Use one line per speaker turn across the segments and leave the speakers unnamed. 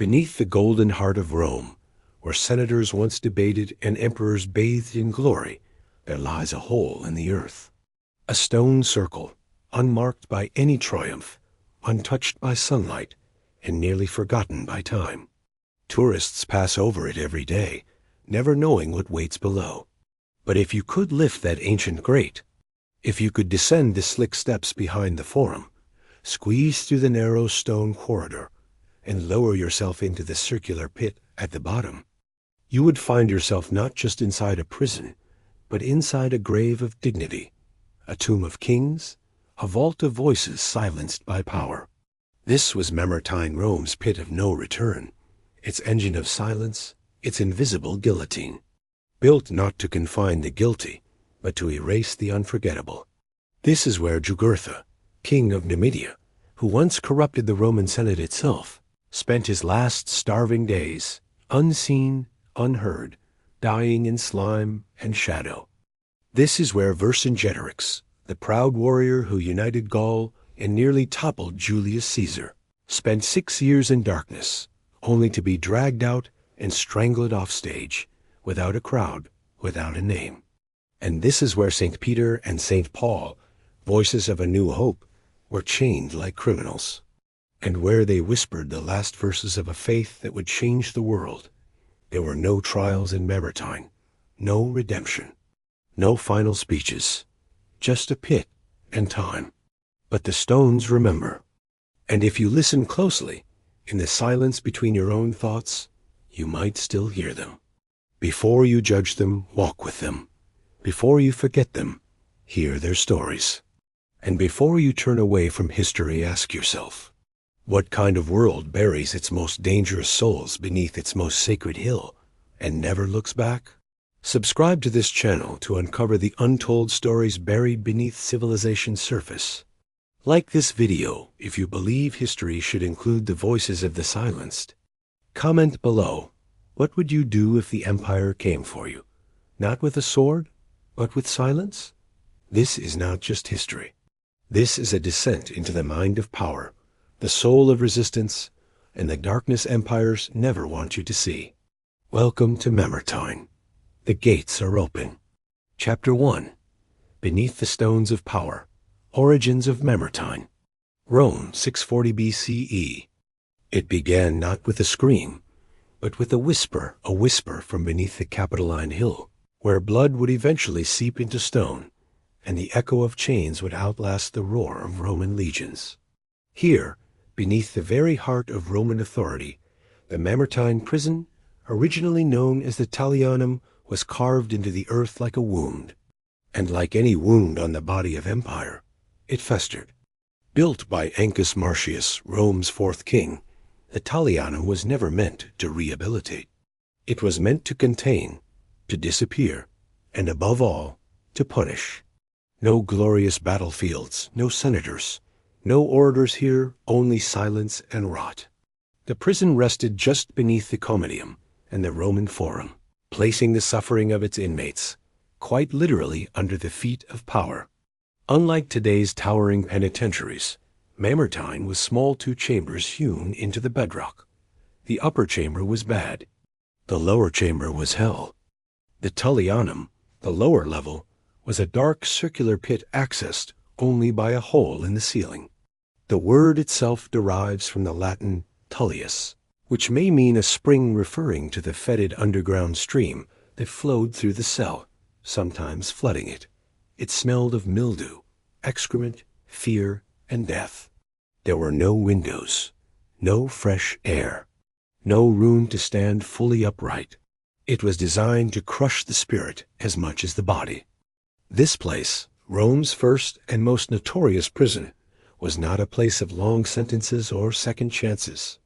Beneath the golden heart of Rome, where senators once debated and emperors bathed in glory, there lies a hole in the earth. A stone circle, unmarked by any triumph, untouched by sunlight, and nearly forgotten by time. Tourists pass over it every day, never knowing what waits below. But if you could lift that ancient grate, if you could descend the slick steps behind the forum, squeeze through the narrow stone corridor, and lower yourself into the circular pit at the bottom, you would find yourself not just inside a prison, but inside a grave of dignity, a tomb of kings, a vault of voices silenced by power. This was Mamertine Rome's pit of no return, its engine of silence, its invisible guillotine, built not to confine the guilty, but to erase the unforgettable. This is where Jugurtha, king of Numidia, who once corrupted the Roman Senate itself, spent his last starving days, unseen, unheard, dying in slime and shadow. This is where Vercingetorix, the proud warrior who united Gaul and nearly toppled Julius Caesar, spent 6 years in darkness, only to be dragged out and strangled off stage, without a crowd, without a name. And this is where St. Peter and St. Paul, voices of a new hope, were chained like criminals, and where they whispered the last verses of a faith that would change the world. There were no trials in Mamertine, no redemption, no final speeches, just a pit and time. But the stones remember. And if you listen closely, in the silence between your own thoughts, you might still hear them. Before you judge them, walk with them. Before you forget them, hear their stories. And before you turn away from history, ask yourself, what kind of world buries its most dangerous souls beneath its most sacred hill and never looks back? Subscribe to this channel to uncover the untold stories buried beneath civilization's surface. Like this video if you believe history should include the voices of the silenced. Comment below, what would you do if the empire came for you? Not with a sword, but with silence? This is not just history. This is a descent into the mind of power, the soul of resistance, and the darkness empires never want you to see. Welcome to Mamertine. The gates are open. Chapter 1. Beneath the Stones of Power. Origins of Mamertine. Rome, 640 BCE. It began not with a scream, but with a whisper from beneath the Capitoline Hill, where blood would eventually seep into stone, and the echo of chains would outlast the roar of Roman legions. Here, beneath the very heart of Roman authority, the Mamertine Prison, originally known as the Tallianum, was carved into the earth like a wound. And like any wound on the body of empire, it festered. Built by Ancus Marcius, Rome's fourth king, the Tallianum was never meant to rehabilitate. It was meant to contain, to disappear, and above all, to punish. No glorious battlefields, no senators, no orators here, only silence and rot. The prison rested just beneath the Comitium and the Roman Forum, placing the suffering of its inmates, quite literally, under the feet of power. Unlike today's towering penitentiaries, Mamertine was small 2 chambers hewn into the bedrock. The upper chamber was bad. The lower chamber was hell. The Tallianum, the lower level, was a dark circular pit accessed only by a hole in the ceiling. The word itself derives from the Latin tullius, which may mean a spring referring to the fetid underground stream that flowed through the cell, sometimes flooding it. It smelled of mildew, excrement, fear, and death. There were no windows, no fresh air, no room to stand fully upright. It was designed to crush the spirit as much as the body. This place, Rome's first and most notorious prison, was not a place of long sentences or second chances.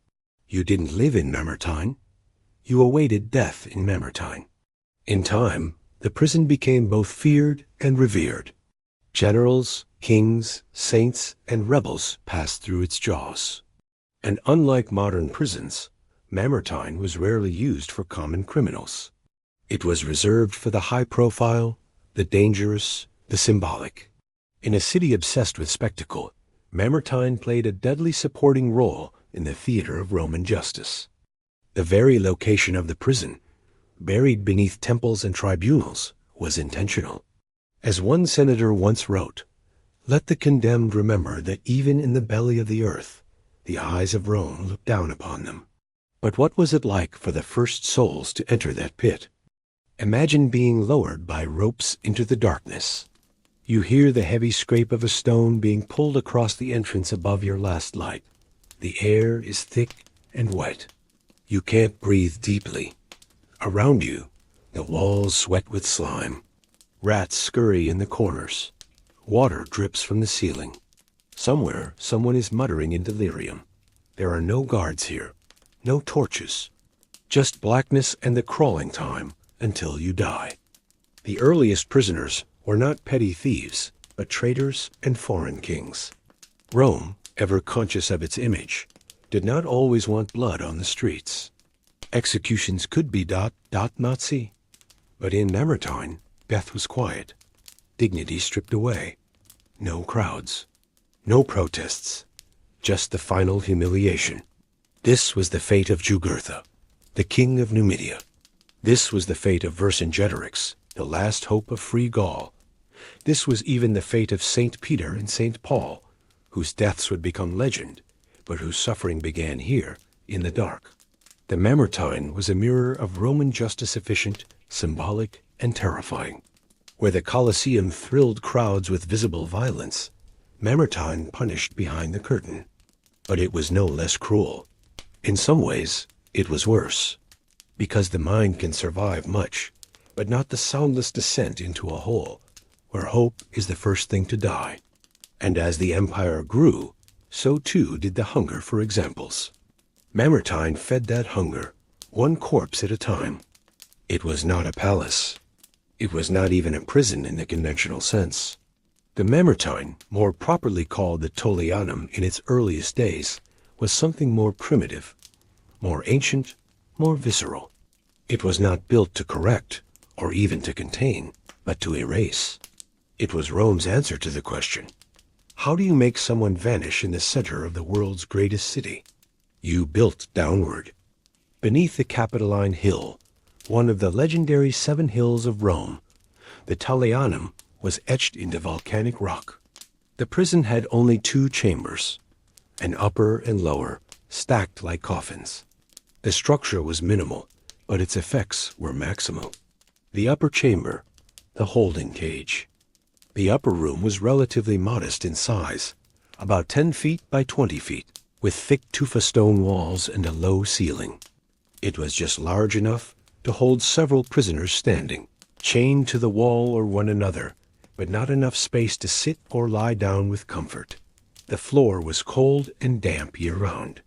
You didn't live in Mamertine. You awaited death in Mamertine. In time, the prison became both feared and revered. Generals, kings, saints, and rebels passed through its jaws. And unlike modern prisons, Mamertine was rarely used for common criminals. It was reserved for the high-profile, the dangerous, the symbolic. In a city obsessed with spectacle, Mamertine played a deadly supporting role in the theater of Roman justice. The very location of the prison, buried beneath temples and tribunals, was intentional. As one senator once wrote, "Let the condemned remember that even in the belly of the earth, the eyes of Rome looked down upon them." But what was it like for the first souls to enter that pit? Imagine being lowered by ropes into the darkness. You hear the heavy scrape of a stone being pulled across the entrance above your last light. The air is thick and wet. You can't breathe deeply. Around you, the walls sweat with slime. Rats scurry in the corners. Water drips from the ceiling. Somewhere, someone is muttering in delirium. There are no guards here, no torches, just blackness and the crawling time until you die. The earliest prisoners were not petty thieves, but traitors and foreign kings. Rome, ever conscious of its image, did not always want blood on the streets. Executions could be Nazi, but in Mamertine, death was quiet, dignity stripped away. No crowds, no protests, just the final humiliation. This was the fate of Jugurtha, the king of Numidia. This was the fate of Vercingetorix, the last hope of free Gaul. This was even the fate of St. Peter and St. Paul, whose deaths would become legend, but whose suffering began here, in the dark. The Mamertine was a mirror of Roman justice, efficient, symbolic, and terrifying. Where the Colosseum thrilled crowds with visible violence, Mamertine punished behind the curtain. But it was no less cruel. In some ways, it was worse. Because the mind can survive much, but not the soundless descent into a hole, where hope is the first thing to die. And as the empire grew, so too did the hunger for examples. Mamertine fed that hunger, one corpse at a time. It was not a palace. It was not even a prison in the conventional sense. The Mamertine, more properly called the Tullianum in its earliest days, was something more primitive, more ancient, more visceral. It was not built to correct, or even to contain, but to erase. It was Rome's answer to the question, how do you make someone vanish in the center of the world's greatest city? You built downward. Beneath the Capitoline Hill, one of the legendary 7 hills of Rome, the Tullianum was etched into volcanic rock. The prison had only 2 chambers, an upper and lower, stacked like coffins. The structure was minimal, but its effects were maximal. The upper chamber, the holding cage. The upper room was relatively modest in size, about 10 feet by 20 feet, with thick tufa stone walls and a low ceiling. It was just large enough to hold several prisoners standing, chained to the wall or one another, but not enough space to sit or lie down with comfort. The floor was cold and damp year-round.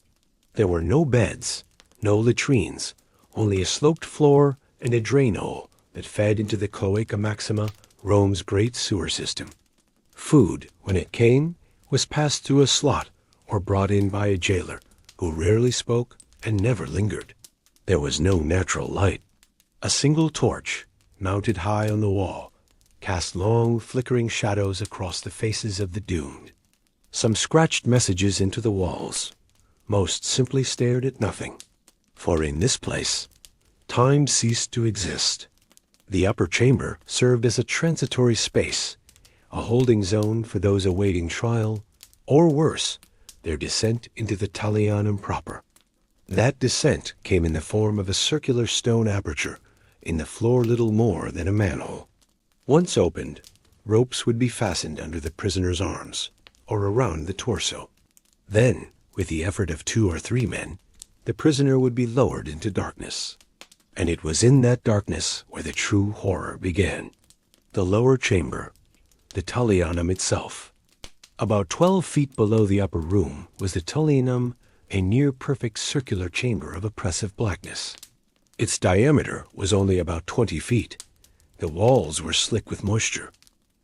There were no beds, no latrines, only a sloped floor and a drain hole that fed into the Cloaca Maxima, Rome's great sewer system. Food, when it came, was passed through a slot or brought in by a jailer, who rarely spoke and never lingered. There was no natural light. A single torch, mounted high on the wall, cast long, flickering shadows across the faces of the doomed. Some scratched messages into the walls. Most simply stared at nothing. For in this place, time ceased to exist. The upper chamber served as a transitory space, a holding zone for those awaiting trial, or worse, their descent into the Tullianum proper. That descent came in the form of a circular stone aperture, in the floor little more than a manhole. Once opened, ropes would be fastened under the prisoner's arms, or around the torso. Then, with the effort of 2 or 3 men, the prisoner would be lowered into darkness. And it was in that darkness where the true horror began. The lower chamber, the Tullianum itself. About 12 feet below the upper room was the Tullianum, a near-perfect circular chamber of oppressive blackness. Its diameter was only about 20 feet. The walls were slick with moisture.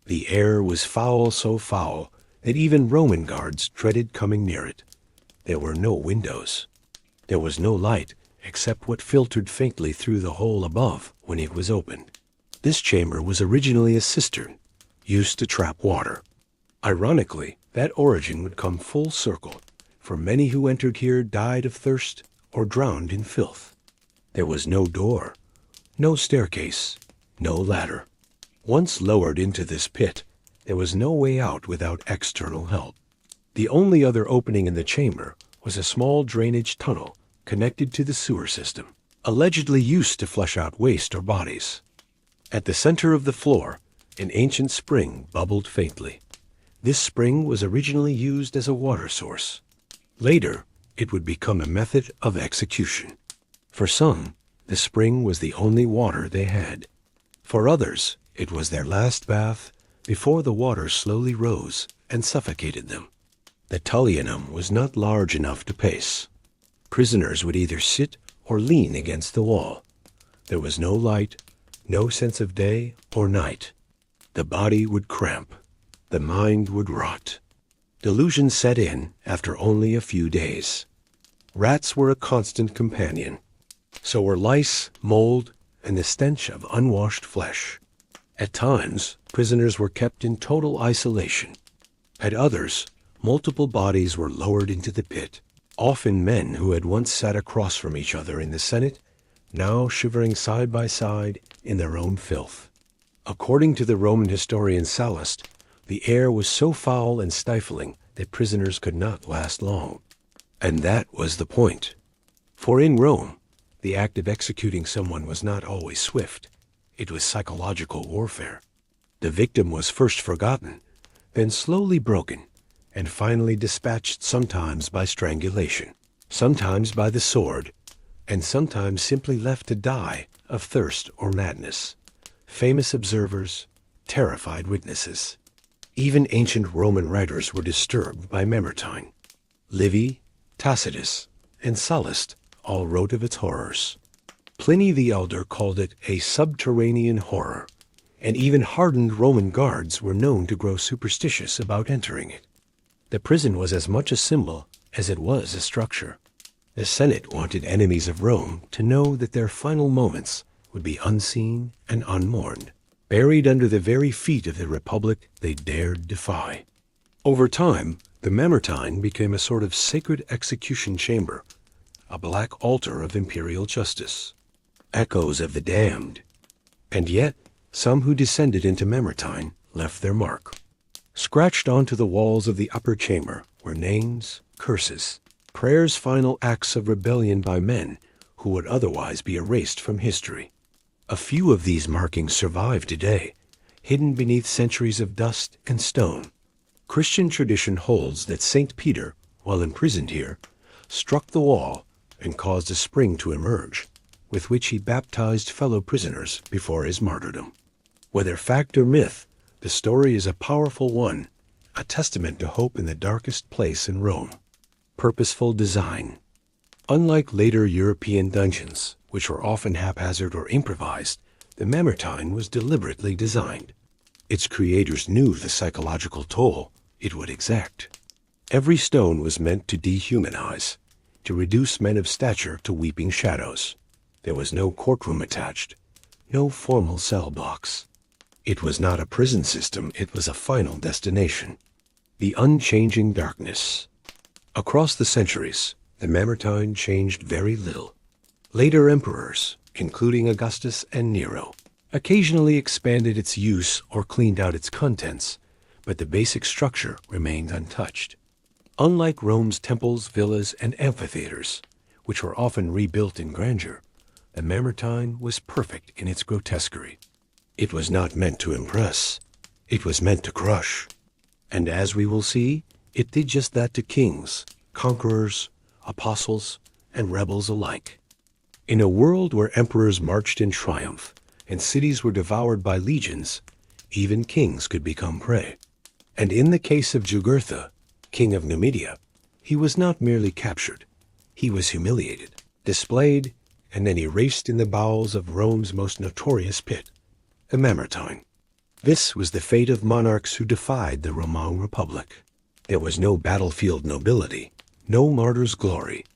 The air was foul, so foul that even Roman guards dreaded coming near it. There were no windows. There was no light except what filtered faintly through the hole above when it was opened. This chamber was originally a cistern, used to trap water. Ironically, that origin would come full circle, for many who entered here died of thirst or drowned in filth. There was no door, no staircase, no ladder. Once lowered into this pit, there was no way out without external help. The only other opening in the chamber was a small drainage tunnel connected to the sewer system, allegedly used to flush out waste or bodies. At the center of the floor, an ancient spring bubbled faintly. This spring was originally used as a water source. Later, it would become a method of execution. For some, the spring was the only water they had. For others, it was their last bath before the water slowly rose and suffocated them. The tullianum was not large enough to pace. Prisoners would either sit or lean against the wall. There was no light, no sense of day or night. The body would cramp. The mind would rot. Delusion set in after only a few days. Rats were a constant companion. So were lice, mold, and the stench of unwashed flesh. At times, prisoners were kept in total isolation. At others, multiple bodies were lowered into the pit, often men who had once sat across from each other in the Senate, now shivering side by side in their own filth. According to the Roman historian Sallust, the air was so foul and stifling that prisoners could not last long. And that was the point. For in Rome, the act of executing someone was not always swift. It was psychological warfare. The victim was first forgotten, then slowly broken, and finally dispatched sometimes by strangulation, sometimes by the sword, and sometimes simply left to die of thirst or madness. Famous observers, terrified witnesses. Even ancient Roman writers were disturbed by Mamertine. Livy, Tacitus, and Sallust all wrote of its horrors. Pliny the Elder called it a subterranean horror, and even hardened Roman guards were known to grow superstitious about entering it. The prison was as much a symbol as it was a structure. The Senate wanted enemies of Rome to know that their final moments would be unseen and unmourned, buried under the very feet of the republic they dared defy. Over time, the Mamertine became a sort of sacred execution chamber, a black altar of imperial justice, echoes of the damned. And yet, some who descended into Mamertine left their mark. Scratched onto the walls of the upper chamber were names, curses, prayers, final acts of rebellion by men who would otherwise be erased from history. A few of these markings survive today, hidden beneath centuries of dust and stone. Christian tradition holds that St. Peter, while imprisoned here, struck the wall and caused a spring to emerge, with which he baptized fellow prisoners before his martyrdom. Whether fact or myth, the story is a powerful one, a testament to hope in the darkest place in Rome. Purposeful design. Unlike later European dungeons, which were often haphazard or improvised, the Mamertine was deliberately designed. Its creators knew the psychological toll it would exact. Every stone was meant to dehumanize, to reduce men of stature to weeping shadows. There was no courtroom attached, no formal cell blocks. It was not a prison system, it was a final destination. The unchanging darkness. Across the centuries, the Mamertine changed very little. Later emperors, including Augustus and Nero, occasionally expanded its use or cleaned out its contents, but the basic structure remained untouched. Unlike Rome's temples, villas, and amphitheaters, which were often rebuilt in grandeur, the Mamertine was perfect in its grotesquerie. It was not meant to impress. It was meant to crush. And as we will see, it did just that to kings, conquerors, apostles, and rebels alike. In a world where emperors marched in triumph and cities were devoured by legions, even kings could become prey. And in the case of Jugurtha, king of Numidia, he was not merely captured. He was humiliated, displayed, and then erased in the bowels of Rome's most notorious pit, the Mamertine. This was the fate of monarchs who defied the Roman Republic. There was no battlefield nobility, no martyr's glory,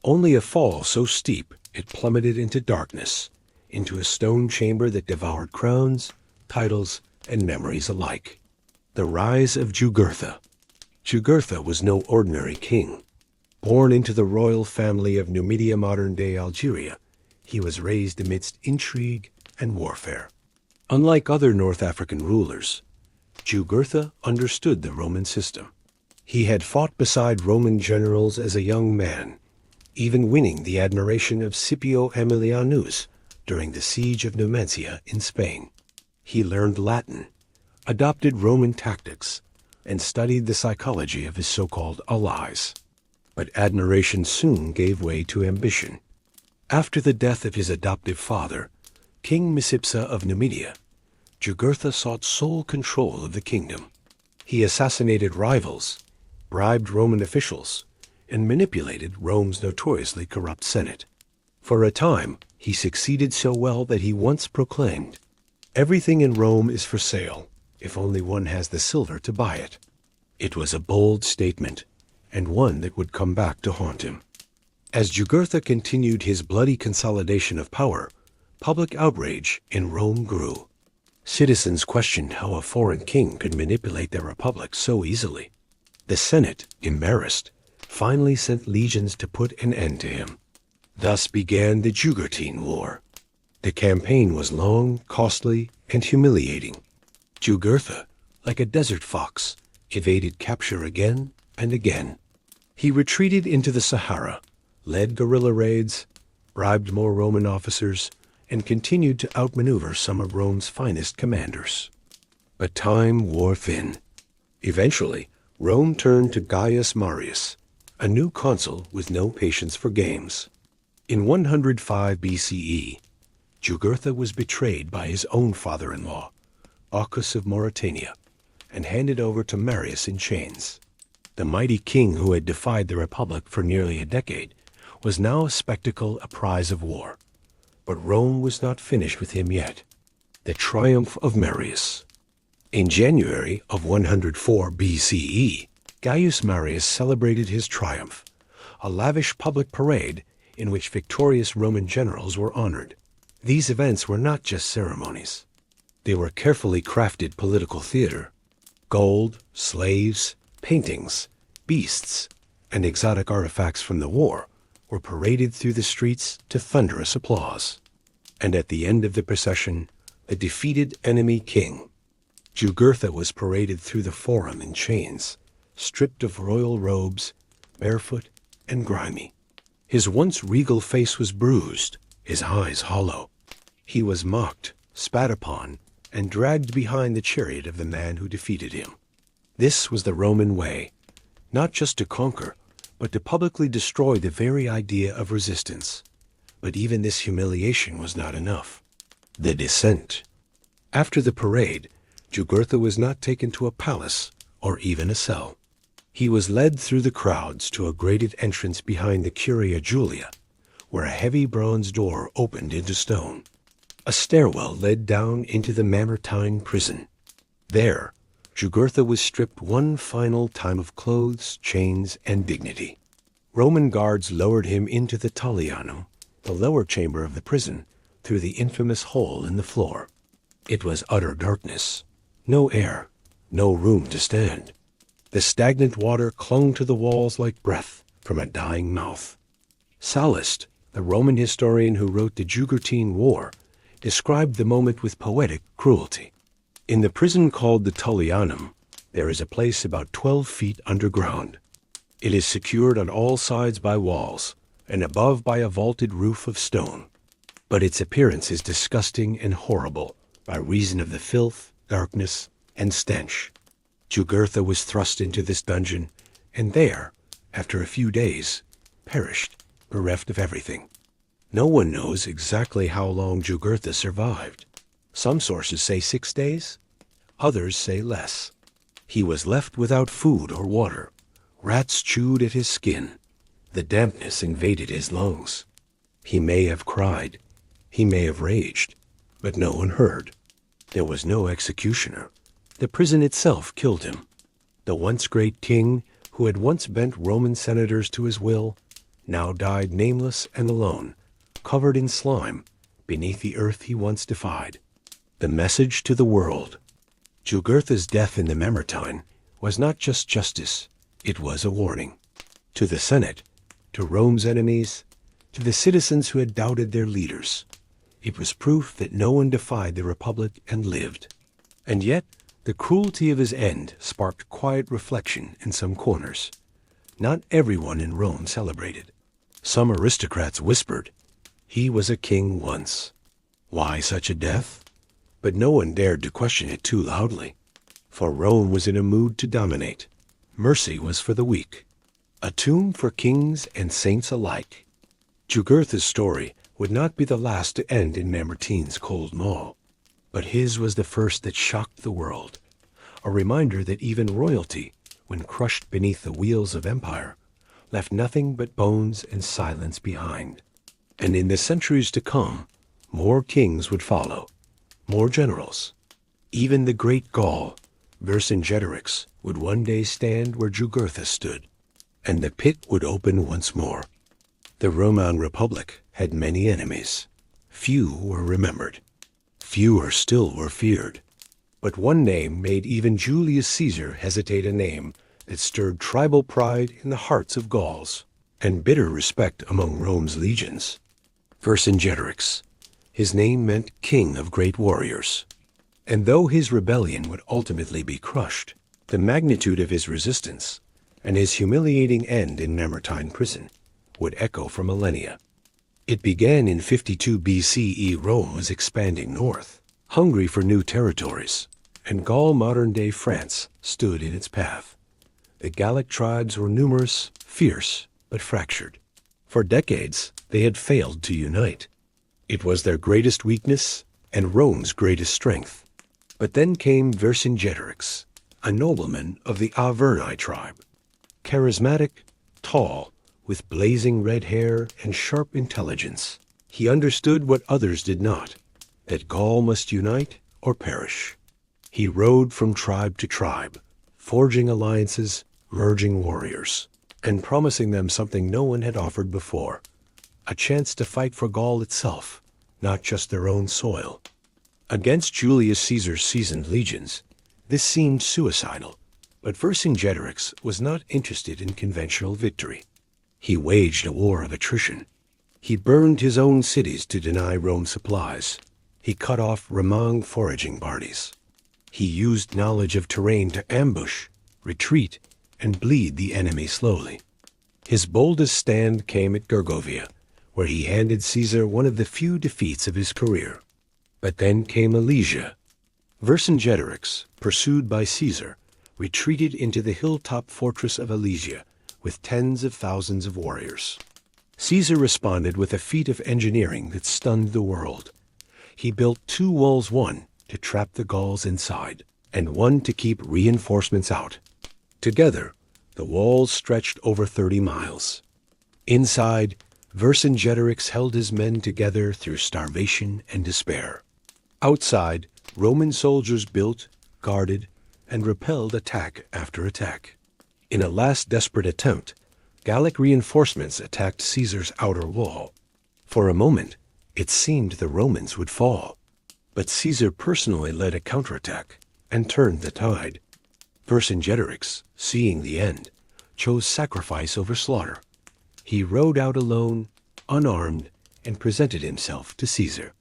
only a fall so steep it plummeted into darkness, into a stone chamber that devoured crowns, titles, and memories alike. The rise of Jugurtha. Jugurtha was no ordinary king. Born into the royal family of Numidia, modern-day Algeria, He was raised amidst intrigue and warfare. Unlike other North African rulers, Jugurtha understood the Roman system. He had fought beside Roman generals as a young man, even winning the admiration of Scipio Aemilianus during the siege of Numancia in Spain. He learned Latin, adopted Roman tactics, and studied the psychology of his so-called allies. But admiration soon gave way to ambition. After the death of his adoptive father, King Micipsa of Numidia, Jugurtha sought sole control of the kingdom. He assassinated rivals, bribed Roman officials, and manipulated Rome's notoriously corrupt Senate. For a time, he succeeded so well that he once proclaimed, "Everything in Rome is for sale, if only one has the silver to buy it." It was a bold statement, and one that would come back to haunt him. As Jugurtha continued his bloody consolidation of power, public outrage in Rome grew. Citizens questioned how a foreign king could manipulate their republic so easily. The Senate, embarrassed, finally sent legions to put an end to him. Thus began the Jugurthine War. The campaign was long, costly, and humiliating. Jugurtha, like a desert fox, evaded capture again and again. He retreated into the Sahara, led guerrilla raids, bribed more Roman officers, and continued to outmaneuver some of Rome's finest commanders. But time wore thin. Eventually, Rome turned to Gaius Marius, a new consul with no patience for games. In 105 BCE, Jugurtha was betrayed by his own father-in-law, Ochus of Mauritania, and handed over to Marius in chains. The mighty king who had defied the Republic for nearly a decade was now a spectacle, a prize of war. But Rome was not finished with him yet. The triumph of Marius. In January of 104 BCE, Gaius Marius celebrated his triumph, a lavish public parade in which victorious Roman generals were honored. These events were not just ceremonies. They were carefully crafted political theater. Gold, slaves, paintings, beasts, and exotic artifacts from the war were paraded through the streets to thunderous applause. And at the end of the procession, the defeated enemy king, Jugurtha, was paraded through the forum in chains, stripped of royal robes, barefoot and grimy. His once regal face was bruised, his eyes hollow. He was mocked, spat upon, and dragged behind the chariot of the man who defeated him. This was the Roman way, not just to conquer, but to publicly destroy the very idea of resistance. But even this humiliation was not enough. The descent. After the parade, Jugurtha was not taken to a palace or even a cell. He was led through the crowds to a grated entrance behind the Curia Julia, where a heavy bronze door opened into stone. A stairwell led down into the Mamertine Prison. There, Jugurtha was stripped one final time of clothes, chains, and dignity. Roman guards lowered him into the Tullianum, the lower chamber of the prison, through the infamous hole in the floor. It was utter darkness, no air, no room to stand. The stagnant water clung to the walls like breath from a dying mouth. Sallust, the Roman historian who wrote the Jugurthine War, described the moment with poetic cruelty. In the prison called the Tullianum, there is a place about 12 feet underground. It is secured on all sides by walls, and above by a vaulted roof of stone. But its appearance is disgusting and horrible by reason of the filth, darkness, and stench. Jugurtha was thrust into this dungeon, and there, after a few days, perished, bereft of everything. No one knows exactly how long Jugurtha survived. Some sources say 6 days, others say less. He was left without food or water. Rats chewed at his skin. The dampness invaded his lungs. He may have cried, he may have raged, but no one heard. There was no executioner. The prison itself killed him. The once great king, who had once bent Roman senators to his will, now died nameless and alone, covered in slime, beneath the earth he once defied. The message to the world. Jugurtha's death in the Mamertine was not just justice, it was a warning. To the Senate, to Rome's enemies, to the citizens who had doubted their leaders. It was proof that no one defied the Republic and lived. And yet, the cruelty of his end sparked quiet reflection in some corners. Not everyone in Rome celebrated. Some aristocrats whispered, "He was a king once. Why such a death?" But no one dared to question it too loudly. For Rome was in a mood to dominate. Mercy was for the weak. A tomb for kings and saints alike. Jugurtha's story would not be the last to end in Mamertine's cold maw. But his was the first that shocked the world. A reminder that even royalty, when crushed beneath the wheels of empire, left nothing but bones and silence behind. And in the centuries to come, more kings would follow, more generals. Even the great Gaul, Vercingetorix, would one day stand where Jugurtha stood, and the pit would open once more. The Roman Republic had many enemies. Few were remembered. Fewer still were feared. But one name made even Julius Caesar hesitate, a name that stirred tribal pride in the hearts of Gauls and bitter respect among Rome's legions. Vercingetorix. His name meant king of great warriors. And though his rebellion would ultimately be crushed, the magnitude of his resistance and his humiliating end in Mamertine Prison would echo for millennia. It began in 52 BCE. Rome was expanding north, hungry for new territories, and Gaul, modern-day France, stood in its path. The Gallic tribes were numerous, fierce, but fractured. For decades, they had failed to unite. It was their greatest weakness and Rome's greatest strength. But then came Vercingetorix, a nobleman of the Averni tribe. Charismatic, tall, with blazing red hair and sharp intelligence. He understood what others did not, that Gaul must unite or perish. He rode from tribe to tribe, forging alliances, merging warriors, and promising them something no one had offered before, a chance to fight for Gaul itself, not just their own soil. Against Julius Caesar's seasoned legions, this seemed suicidal, but Vercingetorix was not interested in conventional victory. He waged a war of attrition. He burned his own cities to deny Rome supplies. He cut off Roman foraging parties. He used knowledge of terrain to ambush, retreat, and bleed the enemy slowly. His boldest stand came at Gergovia, where he handed Caesar one of the few defeats of his career. But then came Alesia. Vercingetorix, pursued by Caesar, retreated into the hilltop fortress of Alesia with tens of thousands of warriors. Caesar responded with a feat of engineering that stunned the world. He built 2 walls, one to trap the Gauls inside, and one to keep reinforcements out. Together, the walls stretched over 30 miles. Inside, Vercingetorix held his men together through starvation and despair. Outside, Roman soldiers built, guarded, and repelled attack after attack. In a last desperate attempt, Gallic reinforcements attacked Caesar's outer wall. For a moment, it seemed the Romans would fall. But Caesar personally led a counterattack and turned the tide. Vercingetorix, seeing the end, chose sacrifice over slaughter. He rode out alone, unarmed, and presented himself to Caesar.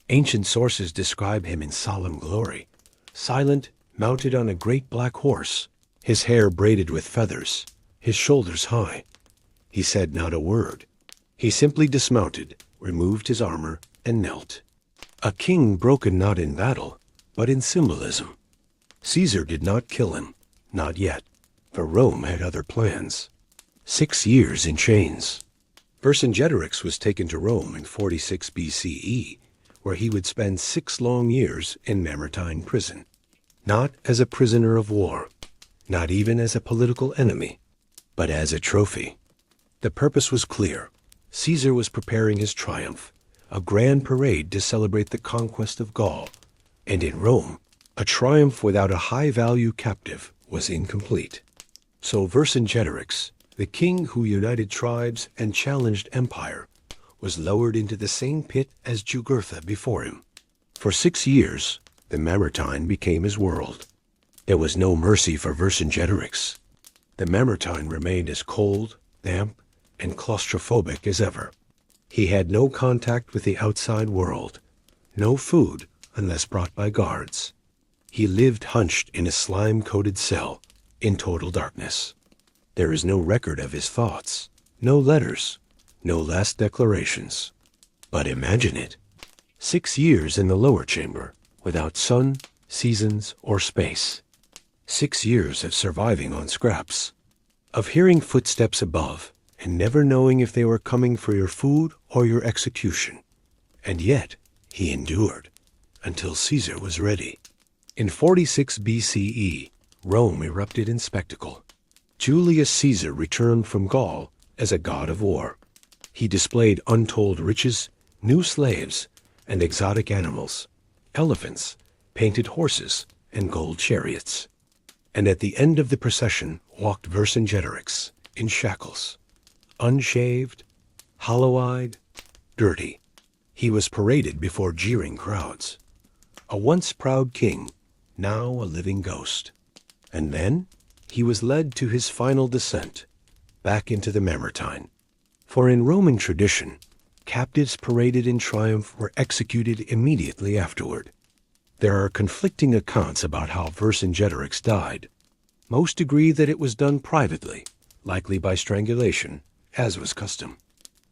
Ancient sources describe him in solemn glory, silent, mounted on a great black horse, his hair braided with feathers, his shoulders high. He said not a word. He simply dismounted, removed his armor, and knelt. A king broken not in battle, but in symbolism. Caesar did not kill him, not yet, for Rome had other plans. 6 years in chains. Vercingetorix was taken to Rome in 46 BCE, where he would spend 6 long years in Mamertine Prison. Not as a prisoner of war, not even as a political enemy, but as a trophy. The purpose was clear. Caesar was preparing his triumph, a grand parade to celebrate the conquest of Gaul. And in Rome, a triumph without a high-value captive was incomplete. So Vercingetorix, the king who united tribes and challenged empire, was lowered into the same pit as Jugurtha before him. For 6 years, the Mamertine became his world. There was no mercy for Vercingetorix. The Mamertine remained as cold, damp, and claustrophobic as ever. He had no contact with the outside world, no food unless brought by guards. He lived hunched in a slime-coated cell, in total darkness. There is no record of his thoughts, no letters, no last declarations. But imagine it. 6 years in the lower chamber, without sun, seasons, or space. 6 years of surviving on scraps, of hearing footsteps above, and never knowing if they were coming for your food or your execution. And yet, he endured, until Caesar was ready. In 46 BCE, Rome erupted in spectacle. Julius Caesar returned from Gaul as a god of war. He displayed untold riches, new slaves, and exotic animals, elephants, painted horses, and gold chariots. And at the end of the procession walked Vercingetorix in shackles, unshaved, hollow-eyed, dirty. He was paraded before jeering crowds. A once proud king, now a living ghost. And then he was led to his final descent, back into the Mamertine. For in Roman tradition, captives paraded in triumph were executed immediately afterward. There are conflicting accounts about how Vercingetorix died. Most agree that it was done privately, likely by strangulation, as was custom.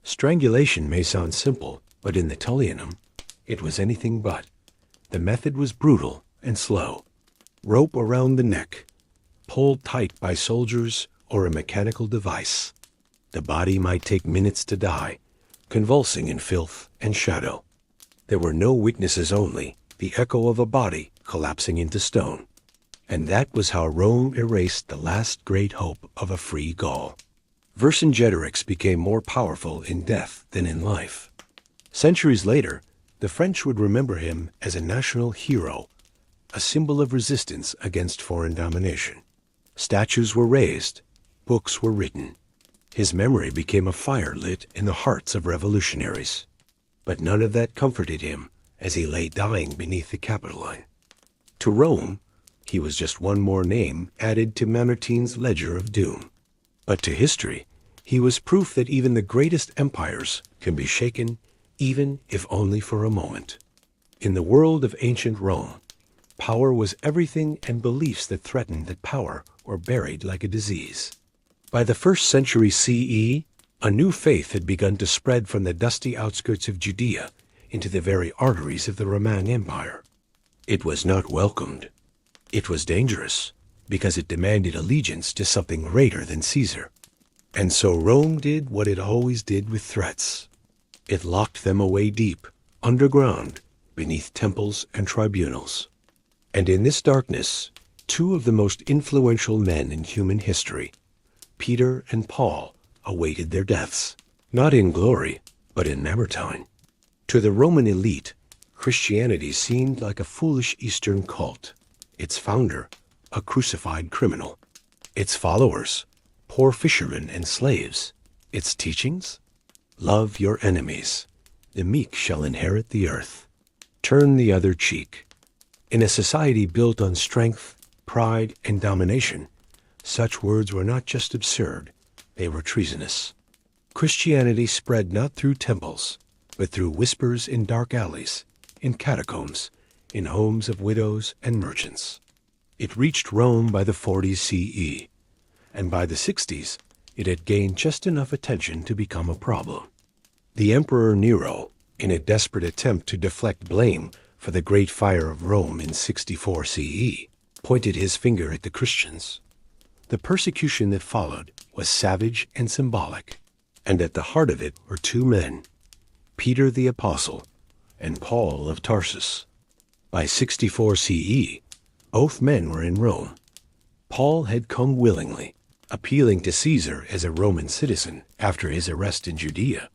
Strangulation may sound simple, but in the Tullianum, it was anything but. The method was brutal and slow. Rope around the neck, pulled tight by soldiers or a mechanical device. The body might take minutes to die, convulsing in filth and shadow. There were no witnesses, only the echo of a body collapsing into stone. And that was how Rome erased the last great hope of a free Gaul. Vercingetorix became more powerful in death than in life. Centuries later, the French would remember him as a national hero, a symbol of resistance against foreign domination. Statues were raised, books were written. His memory became a fire lit in the hearts of revolutionaries. But none of that comforted him as he lay dying beneath the Capitoline. To Rome, he was just one more name added to Mamertine's ledger of doom. But to history, he was proof that even the greatest empires can be shaken, even if only for a moment. In the world of ancient Rome, power was everything, and beliefs that threatened that power were buried like a disease. By the 1st century CE, a new faith had begun to spread from the dusty outskirts of Judea into the very arteries of the Roman Empire. It was not welcomed. It was dangerous, because it demanded allegiance to something greater than Caesar. And so Rome did what it always did with threats. It locked them away deep, underground, beneath temples and tribunals. And in this darkness, two of the most influential men in human history, Peter and Paul, awaited their deaths, not in glory, but in Mamertine. To the Roman elite, Christianity seemed like a foolish Eastern cult. Its founder, a crucified criminal. Its followers, poor fishermen and slaves. Its teachings? Love your enemies. The meek shall inherit the earth. Turn the other cheek. In a society built on strength, pride, and domination, such words were not just absurd, they were treasonous. Christianity spread not through temples, but through whispers in dark alleys, in catacombs, in homes of widows and merchants. It reached Rome by the 40s CE, and by the 60s it had gained just enough attention to become a problem. The Emperor Nero, in a desperate attempt to deflect blame for the Great Fire of Rome in 64 CE, pointed his finger at the Christians. The persecution that followed was savage and symbolic, and at the heart of it were two men, Peter the Apostle and Paul of Tarsus. By 64 CE, both men were in Rome. Paul had come willingly, appealing to Caesar as a Roman citizen after his arrest in Judea.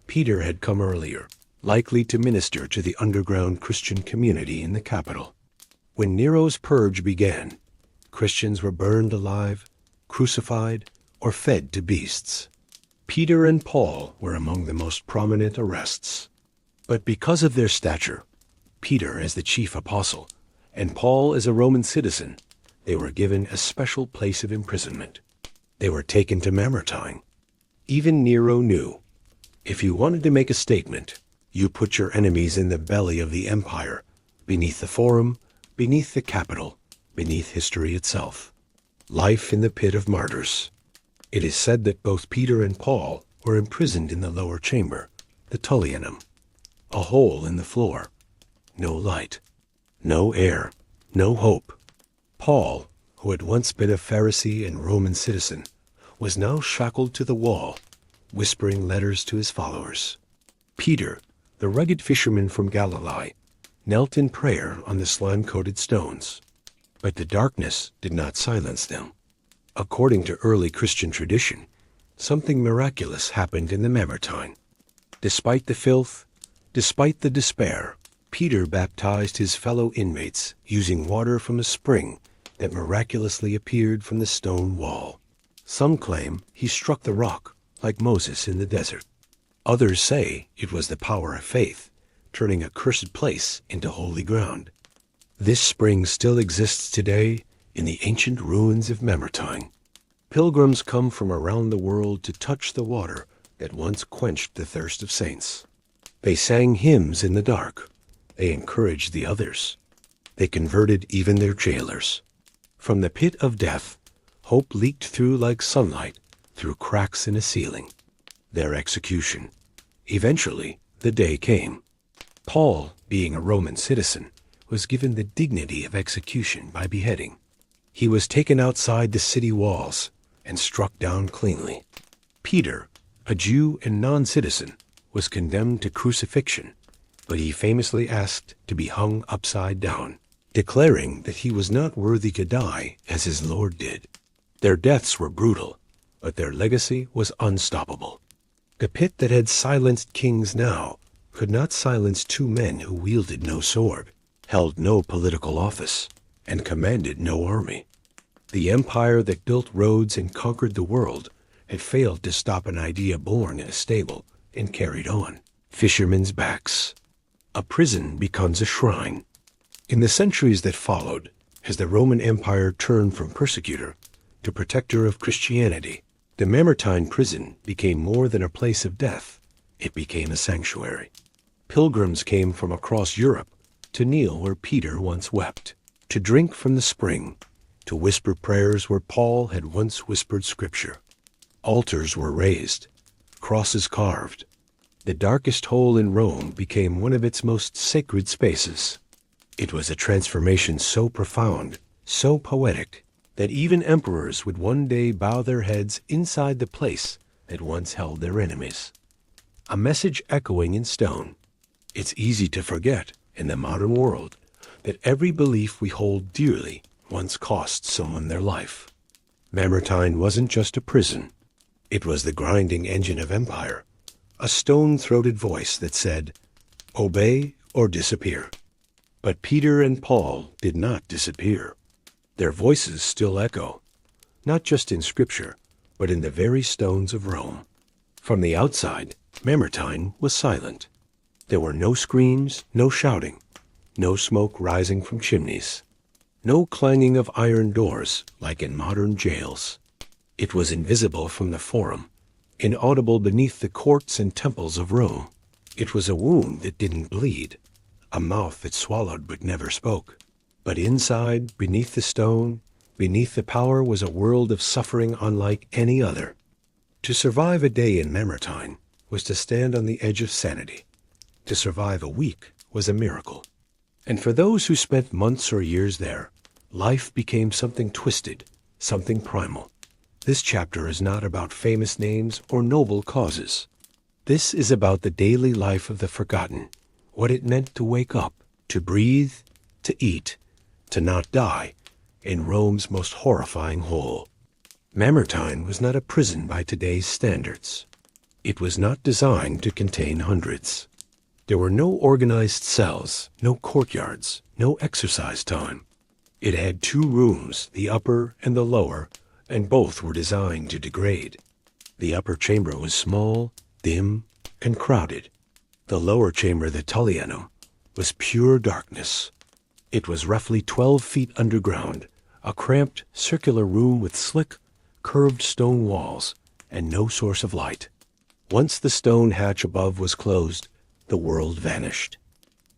Peter had come earlier, likely to minister to the underground Christian community in the capital. When Nero's purge began, Christians were burned alive, crucified, or fed to beasts. Peter and Paul were among the most prominent arrests. But because of their stature, Peter as the chief apostle, and Paul as a Roman citizen, they were given a special place of imprisonment. They were taken to Mamertine. Even Nero knew If you wanted to make a statement, you put your enemies in the belly of the empire, beneath the forum, beneath the Capitol, beneath history itself. Life in the pit of martyrs. It is said that both Peter and Paul were imprisoned in the lower chamber, the Tullianum, a hole in the floor. No light, no air, no hope. Paul, who had once been a Pharisee and Roman citizen, was now shackled to the wall, whispering letters to his followers. Peter, the rugged fisherman from Galilee, knelt in prayer on the slime-coated stones. But the darkness did not silence them. According to early Christian tradition, something miraculous happened in the Mamertine. Despite the filth, despite the despair, Peter baptized his fellow inmates using water from a spring that miraculously appeared from the stone wall. Some claim he struck the rock like Moses in the desert. Others say it was the power of faith, turning a cursed place into holy ground. This spring still exists today in the ancient ruins of Mamertine. Pilgrims come from around the world to touch the water that once quenched the thirst of saints. They sang hymns in the dark. They encouraged the others. They converted even their jailers. From the pit of death, hope leaked through like sunlight through cracks in a ceiling. Their execution. Eventually, the day came. Paul, being a Roman citizen, was given the dignity of execution by beheading. He was taken outside the city walls and struck down cleanly. Peter, a Jew and non-citizen, was condemned to crucifixion, but he famously asked to be hung upside down, declaring that he was not worthy to die as his Lord did. Their deaths were brutal, but their legacy was unstoppable. The pit that had silenced kings now could not silence two men who wielded no sword, held no political office, and commanded no army. The empire that built roads and conquered the world had failed to stop an idea born in a stable and carried on. Fishermen's backs. A prison becomes a shrine. In the centuries that followed, as the Roman Empire turned from persecutor to protector of Christianity, the Mamertine prison became more than a place of death. It became a sanctuary. Pilgrims came from across Europe to kneel where Peter once wept, to drink from the spring, to whisper prayers where Paul had once whispered scripture. Altars were raised, crosses carved. The darkest hole in Rome became one of its most sacred spaces. It was a transformation so profound, so poetic, that even emperors would one day bow their heads inside the place that once held their enemies. A message echoing in stone. It's easy to forget, in the modern world, that every belief we hold dearly once cost someone their life. Mamertine wasn't just a prison. It was the grinding engine of empire, a stone-throated voice that said, "Obey or disappear." But Peter and Paul did not disappear. Their voices still echo, not just in Scripture, but in the very stones of Rome. From the outside, Mamertine was silent. There were no screams, no shouting, no smoke rising from chimneys, no clanging of iron doors like in modern jails. It was invisible from the forum, inaudible beneath the courts and temples of Rome. It was a wound that didn't bleed, a mouth that swallowed but never spoke. But inside, beneath the stone, beneath the power, was a world of suffering unlike any other. To survive a day in Mamertine was to stand on the edge of sanity. To survive a week was a miracle. And for those who spent months or years there, life became something twisted, something primal. This chapter is not about famous names or noble causes. This is about the daily life of the forgotten, what it meant to wake up, to breathe, to eat, to not die, in Rome's most horrifying hole. Mamertine was not a prison by today's standards. It was not designed to contain hundreds. There were no organized cells, no courtyards, no exercise time. It had two rooms, the upper and the lower, and both were designed to degrade. The upper chamber was small, dim, and crowded. The lower chamber, the Tullianum, was pure darkness. It was roughly 12 feet underground, a cramped, circular room with slick, curved stone walls and no source of light. Once the stone hatch above was closed, the world vanished.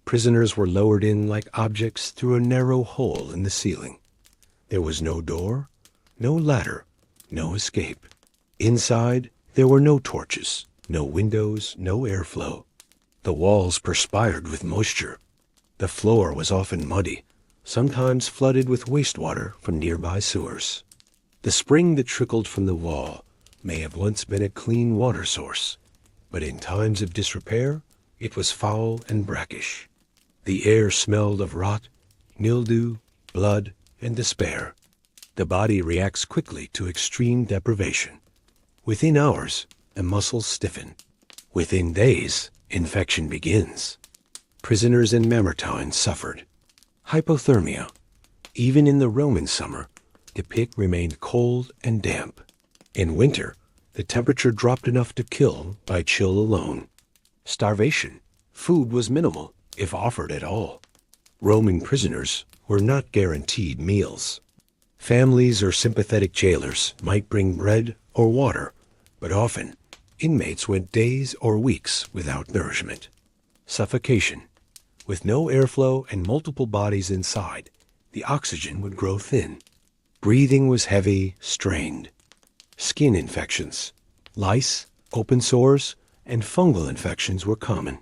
Prisoners were lowered in like objects through a narrow hole in the ceiling. There was no door, no ladder, no escape. Inside, there were no torches, no windows, no airflow. The walls perspired with moisture. The floor was often muddy, sometimes flooded with wastewater from nearby sewers. The spring that trickled from the wall may have once been a clean water source, but in times of disrepair, it was foul and brackish. The air smelled of rot, mildew, blood, and despair. The body reacts quickly to extreme deprivation. Within hours, the muscles stiffen. Within days, infection begins. Prisoners in Mamertine suffered hypothermia. Even in the Roman summer, the pit remained cold and damp. In winter, the temperature dropped enough to kill by chill alone. Starvation. Food was minimal, if offered at all. Roman prisoners were not guaranteed meals. Families or sympathetic jailers might bring bread or water, but often inmates went days or weeks without nourishment. Suffocation. With no airflow and multiple bodies inside, the oxygen would grow thin. Breathing was heavy, strained. Skin infections, lice, open sores, and fungal infections were common.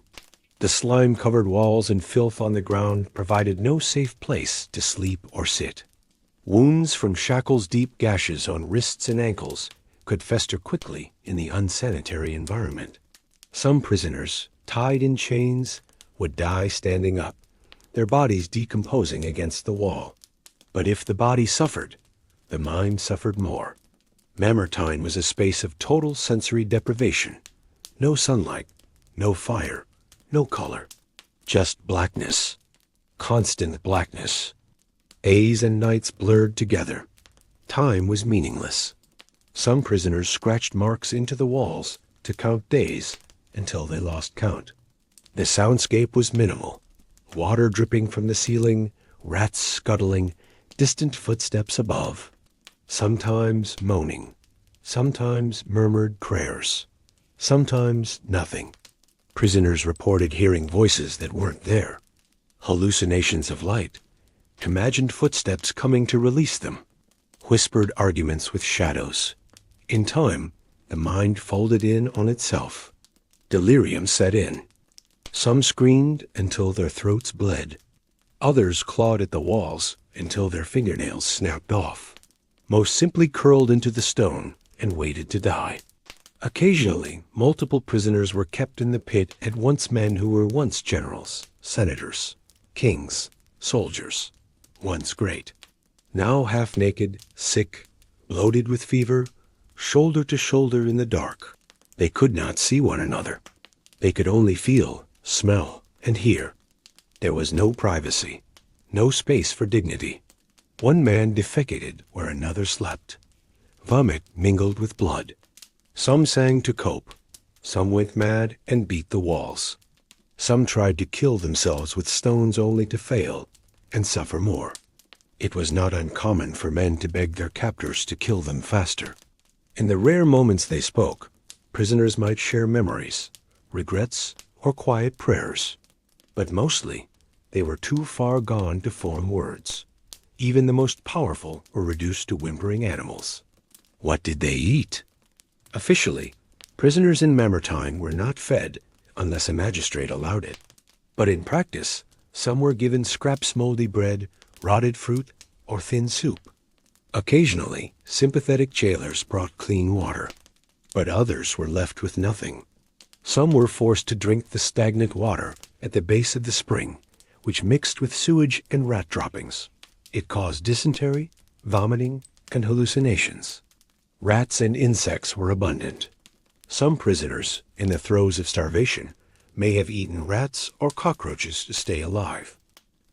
The slime-covered walls and filth on the ground provided no safe place to sleep or sit. Wounds from shackles' deep gashes on wrists and ankles could fester quickly in the unsanitary environment. Some prisoners, tied in chains, would die standing up, their bodies decomposing against the wall. But if the body suffered, the mind suffered more. Mamertine was a space of total sensory deprivation. No sunlight, no fire, no color. Just blackness. Constant blackness. Days and nights blurred together. Time was meaningless. Some prisoners scratched marks into the walls to count days until they lost count. The soundscape was minimal. Water dripping from the ceiling, rats scuttling, distant footsteps above. Sometimes moaning. Sometimes murmured prayers. Sometimes nothing. Prisoners reported hearing voices that weren't there. Hallucinations of light. Imagined footsteps coming to release them. Whispered arguments with shadows. In time, the mind folded in on itself. Delirium set in. Some screamed until their throats bled. Others clawed at the walls until their fingernails snapped off. Most simply curled into the stone and waited to die. Occasionally, multiple prisoners were kept in the pit at once, men who were once generals, senators, kings, soldiers, once great. Now half-naked, sick, bloated with fever, shoulder to shoulder in the dark. They could not see one another. They could only feel, smell, and hear. There was no privacy, no space for dignity. One man defecated where another slept. Vomit mingled with blood. Some sang to cope. Some went mad and beat the walls. Some tried to kill themselves with stones only to fail and suffer more. It was not uncommon for men to beg their captors to kill them faster. In the rare moments they spoke, prisoners might share memories, regrets, or quiet prayers. But mostly, they were too far gone to form words. Even the most powerful were reduced to whimpering animals. What did they eat? Officially, prisoners in Mamertine were not fed unless a magistrate allowed it. But in practice, some were given scraps moldy bread, rotted fruit, or thin soup. Occasionally, sympathetic jailers brought clean water, but others were left with nothing. Some were forced to drink the stagnant water at the base of the spring, which mixed with sewage and rat droppings. It caused dysentery, vomiting, and hallucinations. Rats and insects were abundant. Some prisoners, in the throes of starvation, may have eaten rats or cockroaches to stay alive.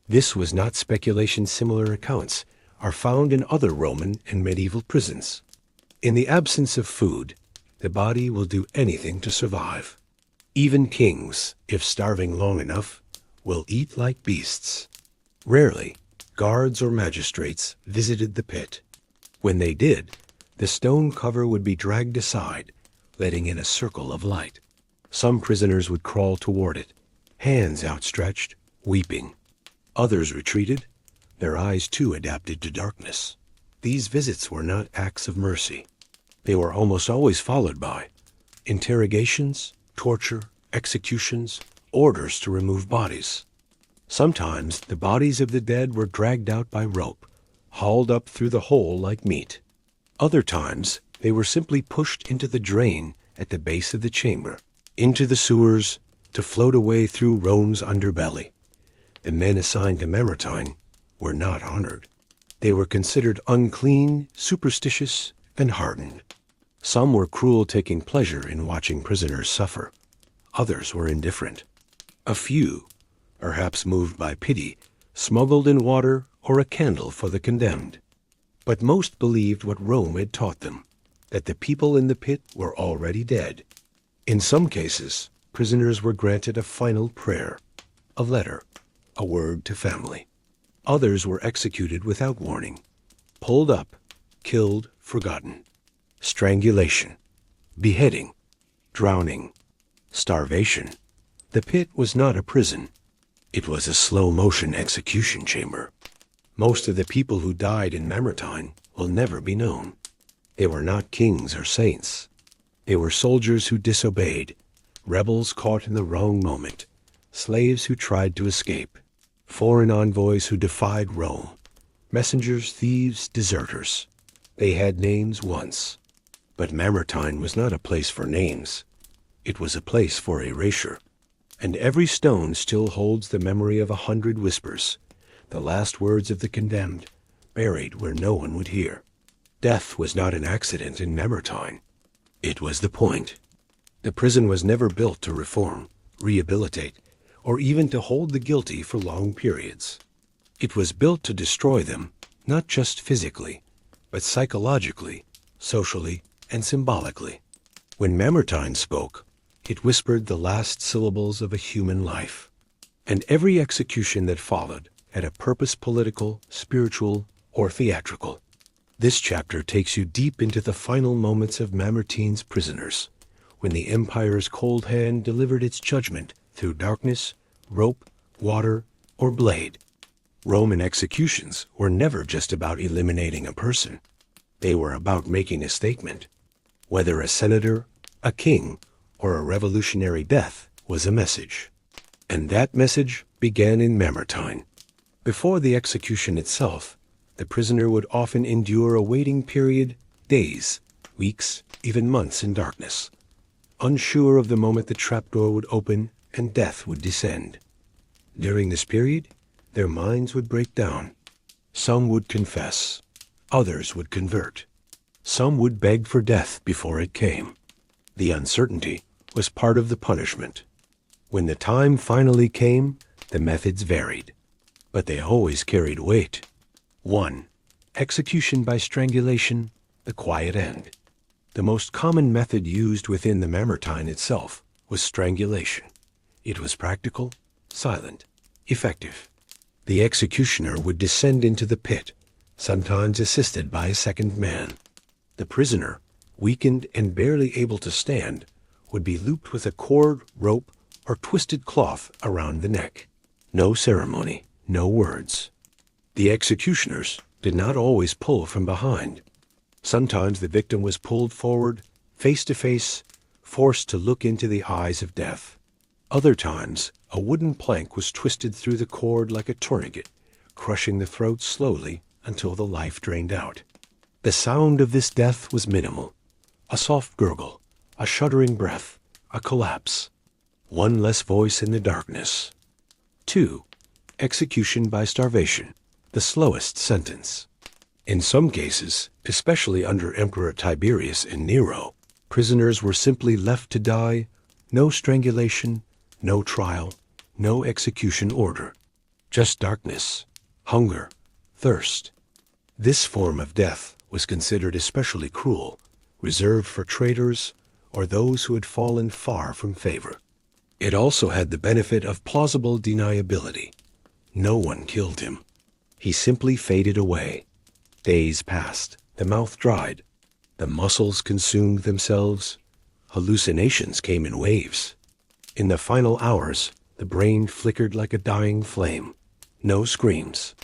This was not speculation. Similar accounts are found in other Roman and medieval prisons. In the absence of food, the body will do anything to survive. Even kings, if starving long enough, will eat like beasts. Rarely, guards or magistrates visited the pit. When they did, the stone cover would be dragged aside, letting in a circle of light. Some prisoners would crawl toward it, hands outstretched, weeping. Others retreated, their eyes too adapted to darkness. These visits were not acts of mercy. They were almost always followed by interrogations, torture, executions, orders to remove bodies. Sometimes the bodies of the dead were dragged out by rope, hauled up through the hole like meat. Other times they were simply pushed into the drain at the base of the chamber, into the sewers, to float away through Rome's underbelly. The men assigned to Mamertine were not honored. They were considered unclean, superstitious, and hardened. Some were cruel, taking pleasure in watching prisoners suffer. Others were indifferent. A few, perhaps moved by pity, smuggled in water or a candle for the condemned. But most believed what Rome had taught them, that the people in the pit were already dead. In some cases, prisoners were granted a final prayer, a letter, a word to family. Others were executed without warning, pulled up, killed, forgotten. Strangulation, beheading, drowning, starvation. The pit was not a prison. It was a slow-motion execution chamber. Most of the people who died in Mamertine will never be known. They were not kings or saints. They were soldiers who disobeyed, rebels caught in the wrong moment, slaves who tried to escape, foreign envoys who defied Rome, messengers, thieves, deserters. They had names once. But Mamertine was not a place for names. It was a place for erasure. And every stone still holds the memory of 100 whispers, the last words of the condemned, buried where no one would hear. Death was not an accident in Mamertine. It was the point. The prison was never built to reform, rehabilitate, or even to hold the guilty for long periods. It was built to destroy them, not just physically, but psychologically, socially, and symbolically. When Mamertine spoke, it whispered the last syllables of a human life. And every execution that followed had a purpose, political, spiritual, or theatrical. This chapter takes you deep into the final moments of Mamertine's prisoners, when the empire's cold hand delivered its judgment through darkness, rope, water, or blade. Roman executions were never just about eliminating a person. They were about making a statement. Whether a senator, a king, or a revolutionary death was a message. And that message began in Mamertine. Before the execution itself, the prisoner would often endure a waiting period, days, weeks, even months in darkness, unsure of the moment the trapdoor would open and death would descend. During this period, their minds would break down. Some would confess. Others would convert. Some would beg for death before it came. The uncertainty was part of the punishment. When the time finally came, the methods varied, but they always carried weight. 1. Execution by strangulation, the quiet end. The most common method used within the Mamertine itself was strangulation. It was practical, silent, effective. The executioner would descend into the pit, sometimes assisted by a second man. The prisoner, weakened and barely able to stand, would be looped with a cord, rope, or twisted cloth around the neck. No ceremony, no words. The executioners did not always pull from behind. Sometimes the victim was pulled forward, face to face, forced to look into the eyes of death. Other times, a wooden plank was twisted through the cord like a tourniquet, crushing the throat slowly until the life drained out. The sound of this death was minimal. A soft gurgle, a shuddering breath, a collapse. One less voice in the darkness. 2. Execution by starvation, the slowest sentence. In some cases, especially under Emperor Tiberius and Nero, prisoners were simply left to die, no strangulation, no trial, no execution order. Just darkness, hunger, thirst. This form of death was considered especially cruel, reserved for traitors or those who had fallen far from favor. It also had the benefit of plausible deniability. No one killed him. He simply faded away. Days passed, the mouth dried, the muscles consumed themselves. Hallucinations came in waves. In the final hours, the brain flickered like a dying flame. No screams,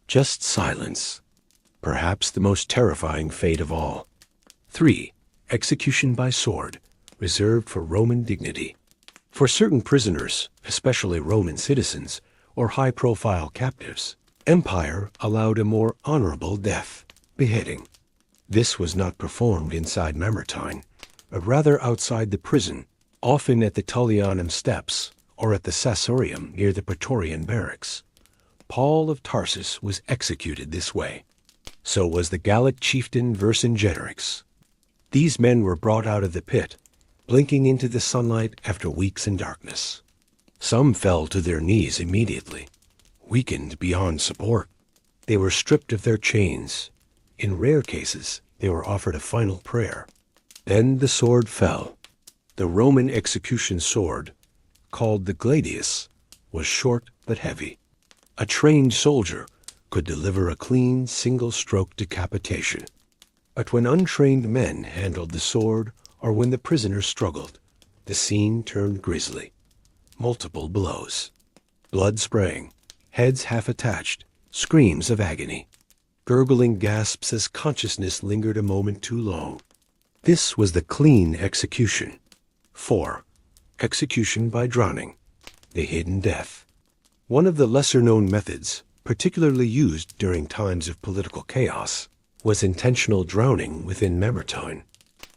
just silence. Perhaps the most terrifying fate of all. 3. Execution by sword, reserved for Roman dignity. For certain prisoners, especially Roman citizens or high-profile captives, empire allowed a more honorable death, beheading. This was not performed inside Mamertine, but rather outside the prison, often at the Tullianum steps or at the Sassorium near the Praetorian barracks. Paul of Tarsus was executed this way. So was the Gallic chieftain Vercingetorix. These men were brought out of the pit, blinking into the sunlight after weeks in darkness. Some fell to their knees immediately, weakened beyond support. They were stripped of their chains. In rare cases, they were offered a final prayer. Then the sword fell. The Roman execution sword, called the gladius, was short but heavy. A trained soldier could deliver a clean, single-stroke decapitation. But when untrained men handled the sword, or when the prisoners struggled, the scene turned grisly. Multiple blows, blood spraying, heads half attached, screams of agony, gurgling gasps as consciousness lingered a moment too long. This was the clean execution. 4. Execution by drowning, the hidden death. One of the lesser-known methods, particularly used during times of political chaos, was intentional drowning within Mamertine.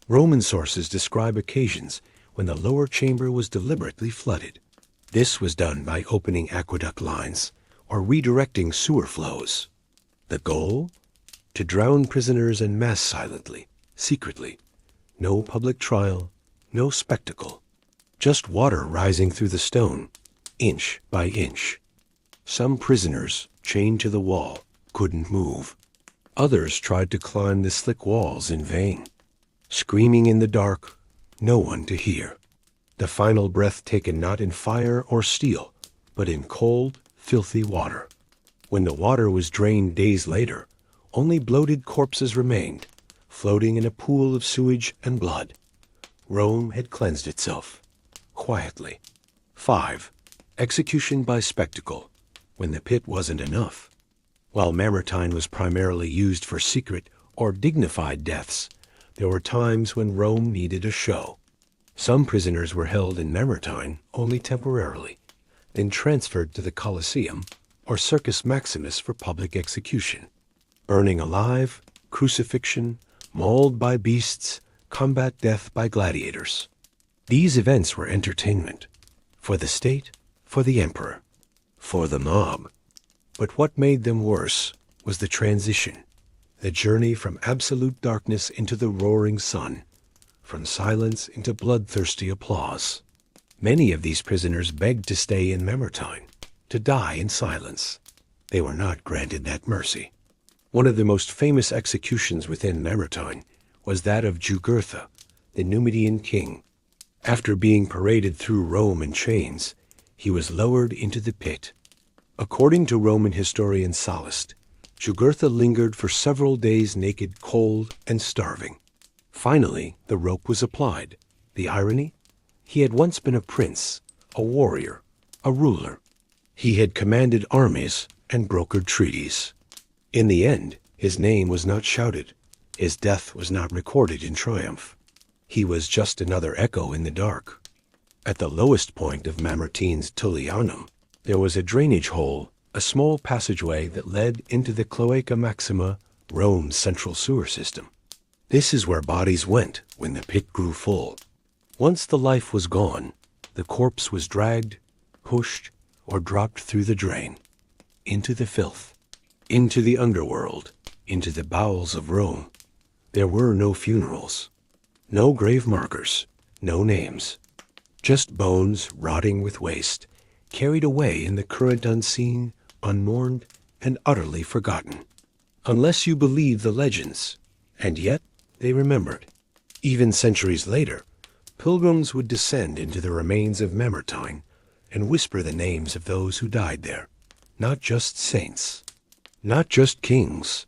Roman sources describe occasions when the lower chamber was deliberately flooded. This was done by opening aqueduct lines or redirecting sewer flows. The goal? To drown prisoners en masse silently, secretly. No public trial, no spectacle. Just water rising through the stone, inch by inch. Some prisoners, chained to the wall, couldn't move. Others tried to climb the slick walls in vain. Screaming in the dark, no one to hear. The final breath taken not in fire or steel, but in cold, filthy water. When the water was drained days later, only bloated corpses remained, floating in a pool of sewage and blood. Rome had cleansed itself, quietly. 5. Execution by spectacle, when the pit wasn't enough. While Mamertine was primarily used for secret or dignified deaths, there were times when Rome needed a show. Some prisoners were held in Mamertine only temporarily, then transferred to the Colosseum or Circus Maximus for public execution. Burning alive, crucifixion, mauled by beasts, combat death by gladiators. These events were entertainment, for the state, for the emperor, for the mob. But what made them worse was the transition, the journey from absolute darkness into the roaring sun, from silence into bloodthirsty applause. Many of these prisoners begged to stay in Mamertine, to die in silence. They were not granted that mercy. One of the most famous executions within Mamertine was that of Jugurtha, the Numidian king. After being paraded through Rome in chains, he was lowered into the pit. According to Roman historian Sallust, Jugurtha lingered for several days naked, cold, and starving. Finally, the rope was applied. The irony? He had once been a prince, a warrior, a ruler. He had commanded armies and brokered treaties. In the end, his name was not shouted. His death was not recorded in triumph. He was just another echo in the dark. At the lowest point of Mamertine's Tullianum, there was a drainage hole, a small passageway that led into the Cloaca Maxima, Rome's central sewer system. This is where bodies went when the pit grew full. Once the life was gone, the corpse was dragged, pushed, or dropped through the drain, into the filth, into the underworld, into the bowels of Rome. There were no funerals, no grave markers, no names, just bones rotting with waste, carried away in the current unseen, unmourned, and utterly forgotten. Unless you believe the legends, and yet they remembered. Even centuries later, pilgrims would descend into the remains of Mamertine and whisper the names of those who died there. Not just saints, not just kings,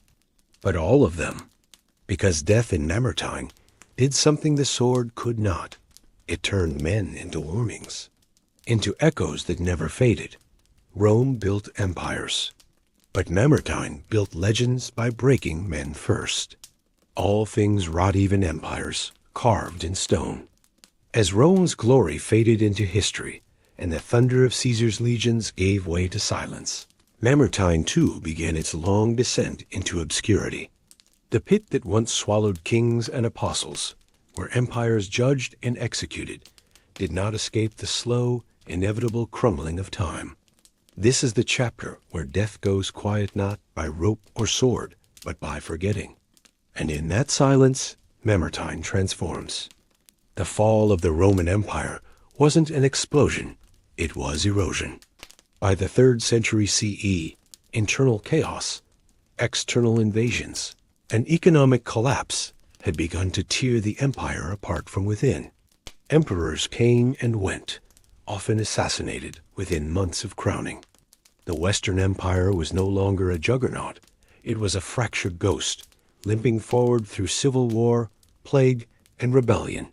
but all of them. Because death in Mamertine did something the sword could not. It turned men into wormings, into echoes that never faded. Rome built empires, but Mamertine built legends by breaking men first. All things wrought even empires, carved in stone. As Rome's glory faded into history, and the thunder of Caesar's legions gave way to silence, Mamertine too began its long descent into obscurity. The pit that once swallowed kings and apostles, where empires judged and executed, did not escape the slow, inevitable crumbling of time. This is the chapter where death goes quiet not by rope or sword, but by forgetting. And in that silence, Mamertine transforms. The fall of the Roman Empire wasn't an explosion, it was erosion. By the 3rd century CE, internal chaos, external invasions, and economic collapse had begun to tear the empire apart from within. Emperors came and went, often assassinated within months of crowning. The Western Empire was no longer a juggernaut. It was a fractured ghost, limping forward through civil war, plague, and rebellion.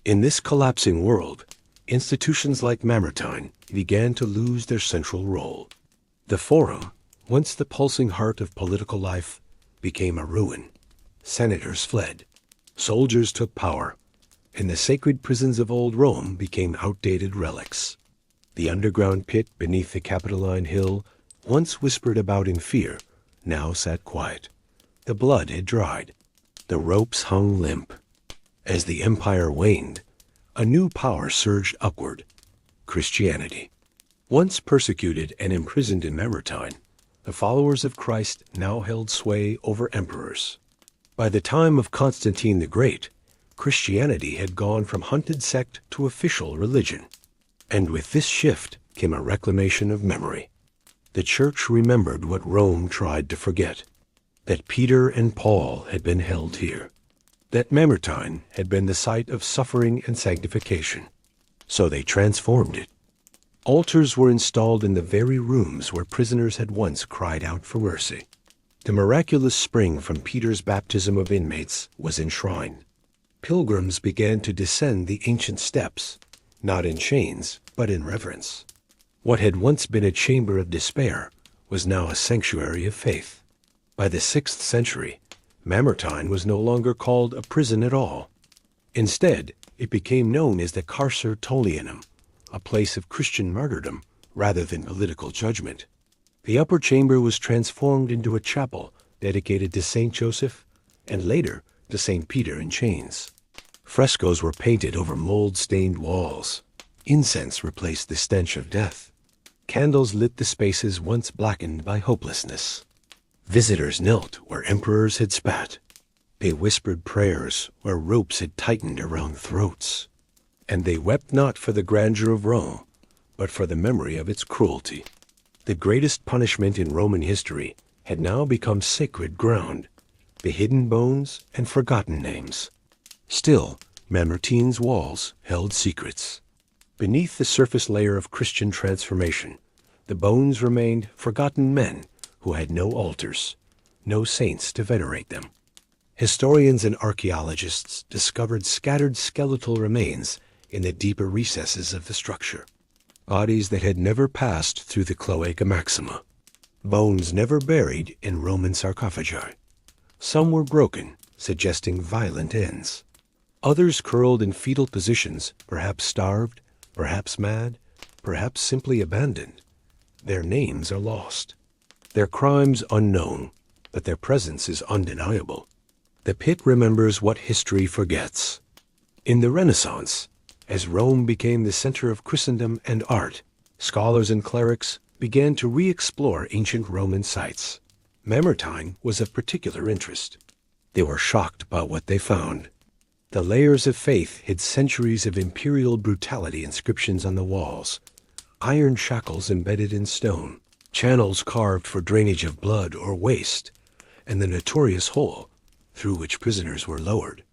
In this collapsing world, institutions like Mamertine began to lose their central role. The Forum, once the pulsing heart of political life, became a ruin. Senators fled. Soldiers took power, and the sacred prisons of old Rome became outdated relics. The underground pit beneath the Capitoline Hill, once whispered about in fear, now sat quiet. The blood had dried. The ropes hung limp. As the empire waned, a new power surged upward: Christianity. Once persecuted and imprisoned in Mamertine, the followers of Christ now held sway over emperors. By the time of Constantine the Great, Christianity had gone from hunted sect to official religion. And with this shift came a reclamation of memory. The church remembered what Rome tried to forget: that Peter and Paul had been held here, that Mamertine had been the site of suffering and sanctification. So they transformed it. Altars were installed in the very rooms where prisoners had once cried out for mercy. The miraculous spring from Peter's baptism of inmates was enshrined. Pilgrims began to descend the ancient steps, not in chains, but in reverence. What had once been a chamber of despair was now a sanctuary of faith. By the 6th century, Mamertine was no longer called a prison at all. Instead, it became known as the Carcer Tullianum, a place of Christian martyrdom rather than political judgment. The upper chamber was transformed into a chapel dedicated to Saint Joseph and later to Saint Peter in chains. Frescoes were painted over mold-stained walls. Incense replaced the stench of death. Candles lit the spaces once blackened by hopelessness. Visitors knelt where emperors had spat. They whispered prayers where ropes had tightened around throats. And they wept not for the grandeur of Rome, but for the memory of its cruelty. The greatest punishment in Roman history had now become sacred ground: the hidden bones and forgotten names. Still, Mamertine's walls held secrets. Beneath the surface layer of Christian transformation, the bones remained forgotten men who had no altars, no saints to venerate them. Historians and archaeologists discovered scattered skeletal remains in the deeper recesses of the structure. Bodies that had never passed through the Cloaca Maxima. Bones never buried in Roman sarcophagi. Some were broken, suggesting violent ends. Others curled in fetal positions, perhaps starved, perhaps mad, perhaps simply abandoned. Their names are lost. Their crimes unknown, but their presence is undeniable. The pit remembers what history forgets. In the Renaissance, as Rome became the center of Christendom and art, scholars and clerics began to re-explore ancient Roman sites. Mamertine was of particular interest. They were shocked by what they found. The layers of faith hid centuries of imperial brutality inscriptions on the walls, iron shackles embedded in stone, channels carved for drainage of blood or waste, and the notorious hole through which prisoners were lowered.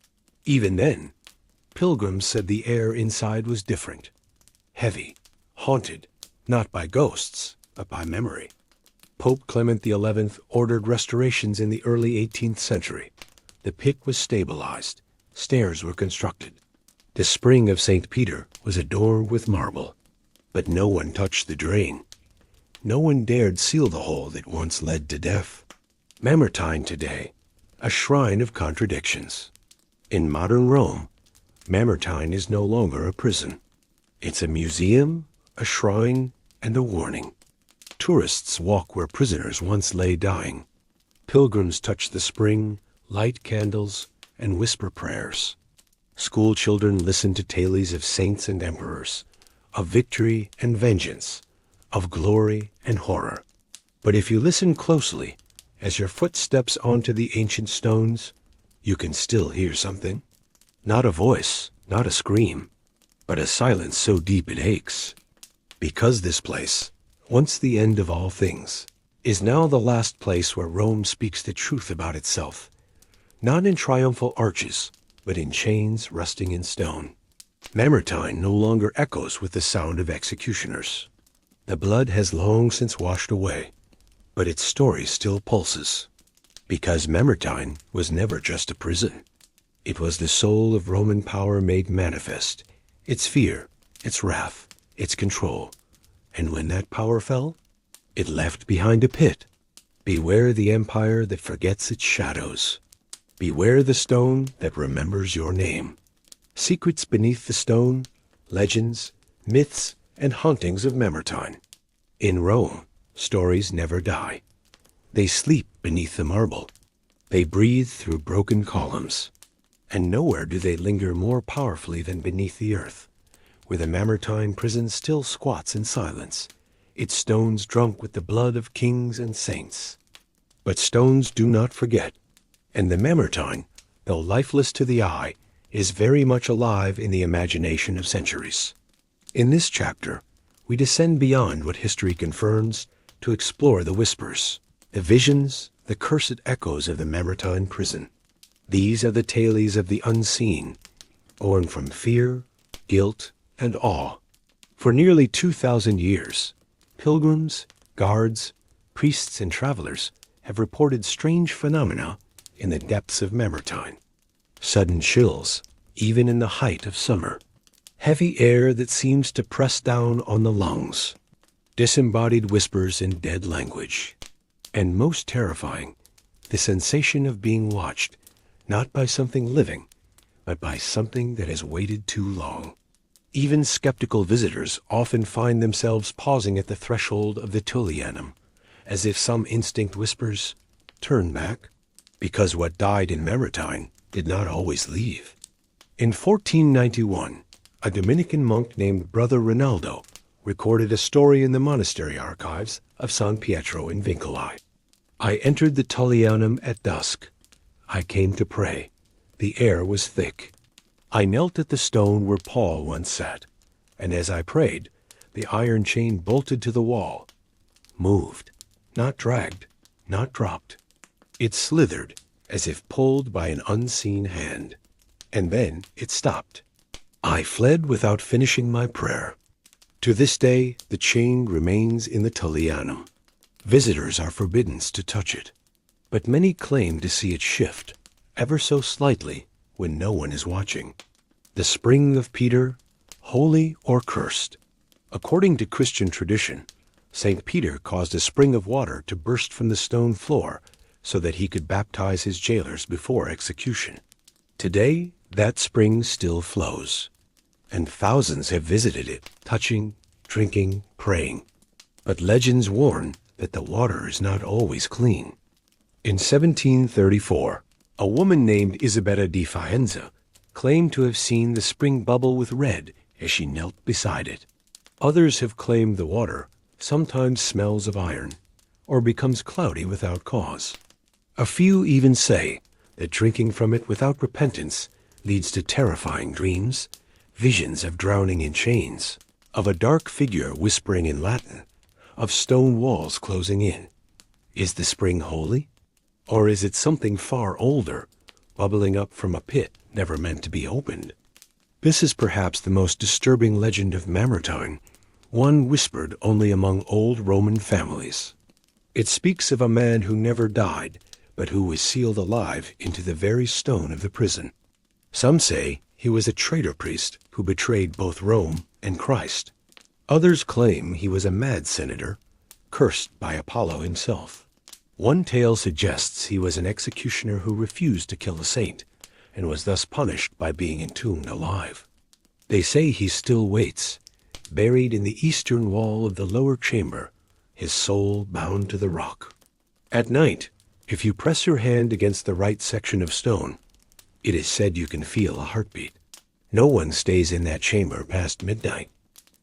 Even then, pilgrims said the air inside was different, heavy, haunted, not by ghosts, but by memory. Pope Clement XI ordered restorations in the early 18th century. The pit was stabilized. Stairs were constructed. The spring of St. Peter was adorned with marble, but no one touched the drain. No one dared seal the hole that once led to death. Mamertine today, a shrine of contradictions. In modern Rome, Mamertine is no longer a prison. It's a museum, a shrine, and a warning. Tourists walk where prisoners once lay dying. Pilgrims touch the spring, light candles, and whisper prayers. School children listen to tales of saints and emperors, of victory and vengeance, of glory and horror. But if you listen closely, as your foot steps onto the ancient stones, you can still hear something. Not a voice, not a scream, but a silence so deep it aches. Because this place, once the end of all things, is now the last place where Rome speaks the truth about itself, not in triumphal arches, but in chains rusting in stone. Mamertine no longer echoes with the sound of executioners. The blood has long since washed away, but its story still pulses. Because Mamertine was never just a prison. It was the soul of Roman power made manifest, its fear, its wrath, its control. And when that power fell, it left behind a pit. Beware the empire that forgets its shadows. Beware the stone that remembers your name. Secrets beneath the stone, legends, myths, and hauntings of Mamertine. In Rome, stories never die. They sleep beneath the marble. They breathe through broken columns. And nowhere do they linger more powerfully than beneath the earth, where the Mamertine prison still squats in silence, its stones drunk with the blood of kings and saints. But stones do not forget, and the Mamertine, though lifeless to the eye, is very much alive in the imagination of centuries. In this chapter, we descend beyond what history confirms to explore the whispers, the visions, the cursed echoes of the Mamertine prison. These are the tales of the unseen, born from fear, guilt, and awe. For nearly 2,000 years, pilgrims, guards, priests, and travelers have reported strange phenomena in the depths of Mamertine. Sudden chills, even in the height of summer. Heavy air that seems to press down on the lungs. Disembodied whispers in dead language. And most terrifying, the sensation of being watched, not by something living, but by something that has waited too long. Even skeptical visitors often find themselves pausing at the threshold of the Tullianum, as if some instinct whispers, "Turn back," because what died in Mamertine did not always leave. In 1491, a Dominican monk named Brother Rinaldo recorded a story in the monastery archives of San Pietro in Vincoli. "I entered the Tullianum at dusk. I came to pray. The air was thick. I knelt at the stone where Paul once sat, and as I prayed, the iron chain bolted to the wall. Moved, not dragged, not dropped. It slithered, as if pulled by an unseen hand. And then it stopped. I fled without finishing my prayer. To this day, the chain remains in the Tullianum. Visitors are forbidden to touch it, but many claim to see it shift, ever so slightly, when no one is watching. The spring of Peter, holy or cursed. According to Christian tradition, St. Peter caused a spring of water to burst from the stone floor so that he could baptize his jailers before execution. Today, that spring still flows, and thousands have visited it, touching, drinking, praying. But legends warn that the water is not always clean. In 1734, a woman named Isabella di Faenza claimed to have seen the spring bubble with red as she knelt beside it. Others have claimed the water sometimes smells of iron or becomes cloudy without cause. A few even say that drinking from it without repentance leads to terrifying dreams, visions of drowning in chains, of a dark figure whispering in Latin, of stone walls closing in. Is the spring holy? Or is it something far older, bubbling up from a pit never meant to be opened? This is perhaps the most disturbing legend of Mamertine, one whispered only among old Roman families. It speaks of a man who never died, but who was sealed alive into the very stone of the prison. Some say he was a traitor priest who betrayed both Rome and Christ. Others claim he was a mad senator, cursed by Apollo himself. One tale suggests he was an executioner who refused to kill a saint, and was thus punished by being entombed alive. They say he still waits, buried in the eastern wall of the lower chamber, his soul bound to the rock. At night, if you press your hand against the right section of stone, it is said you can feel a heartbeat. No one stays in that chamber past midnight.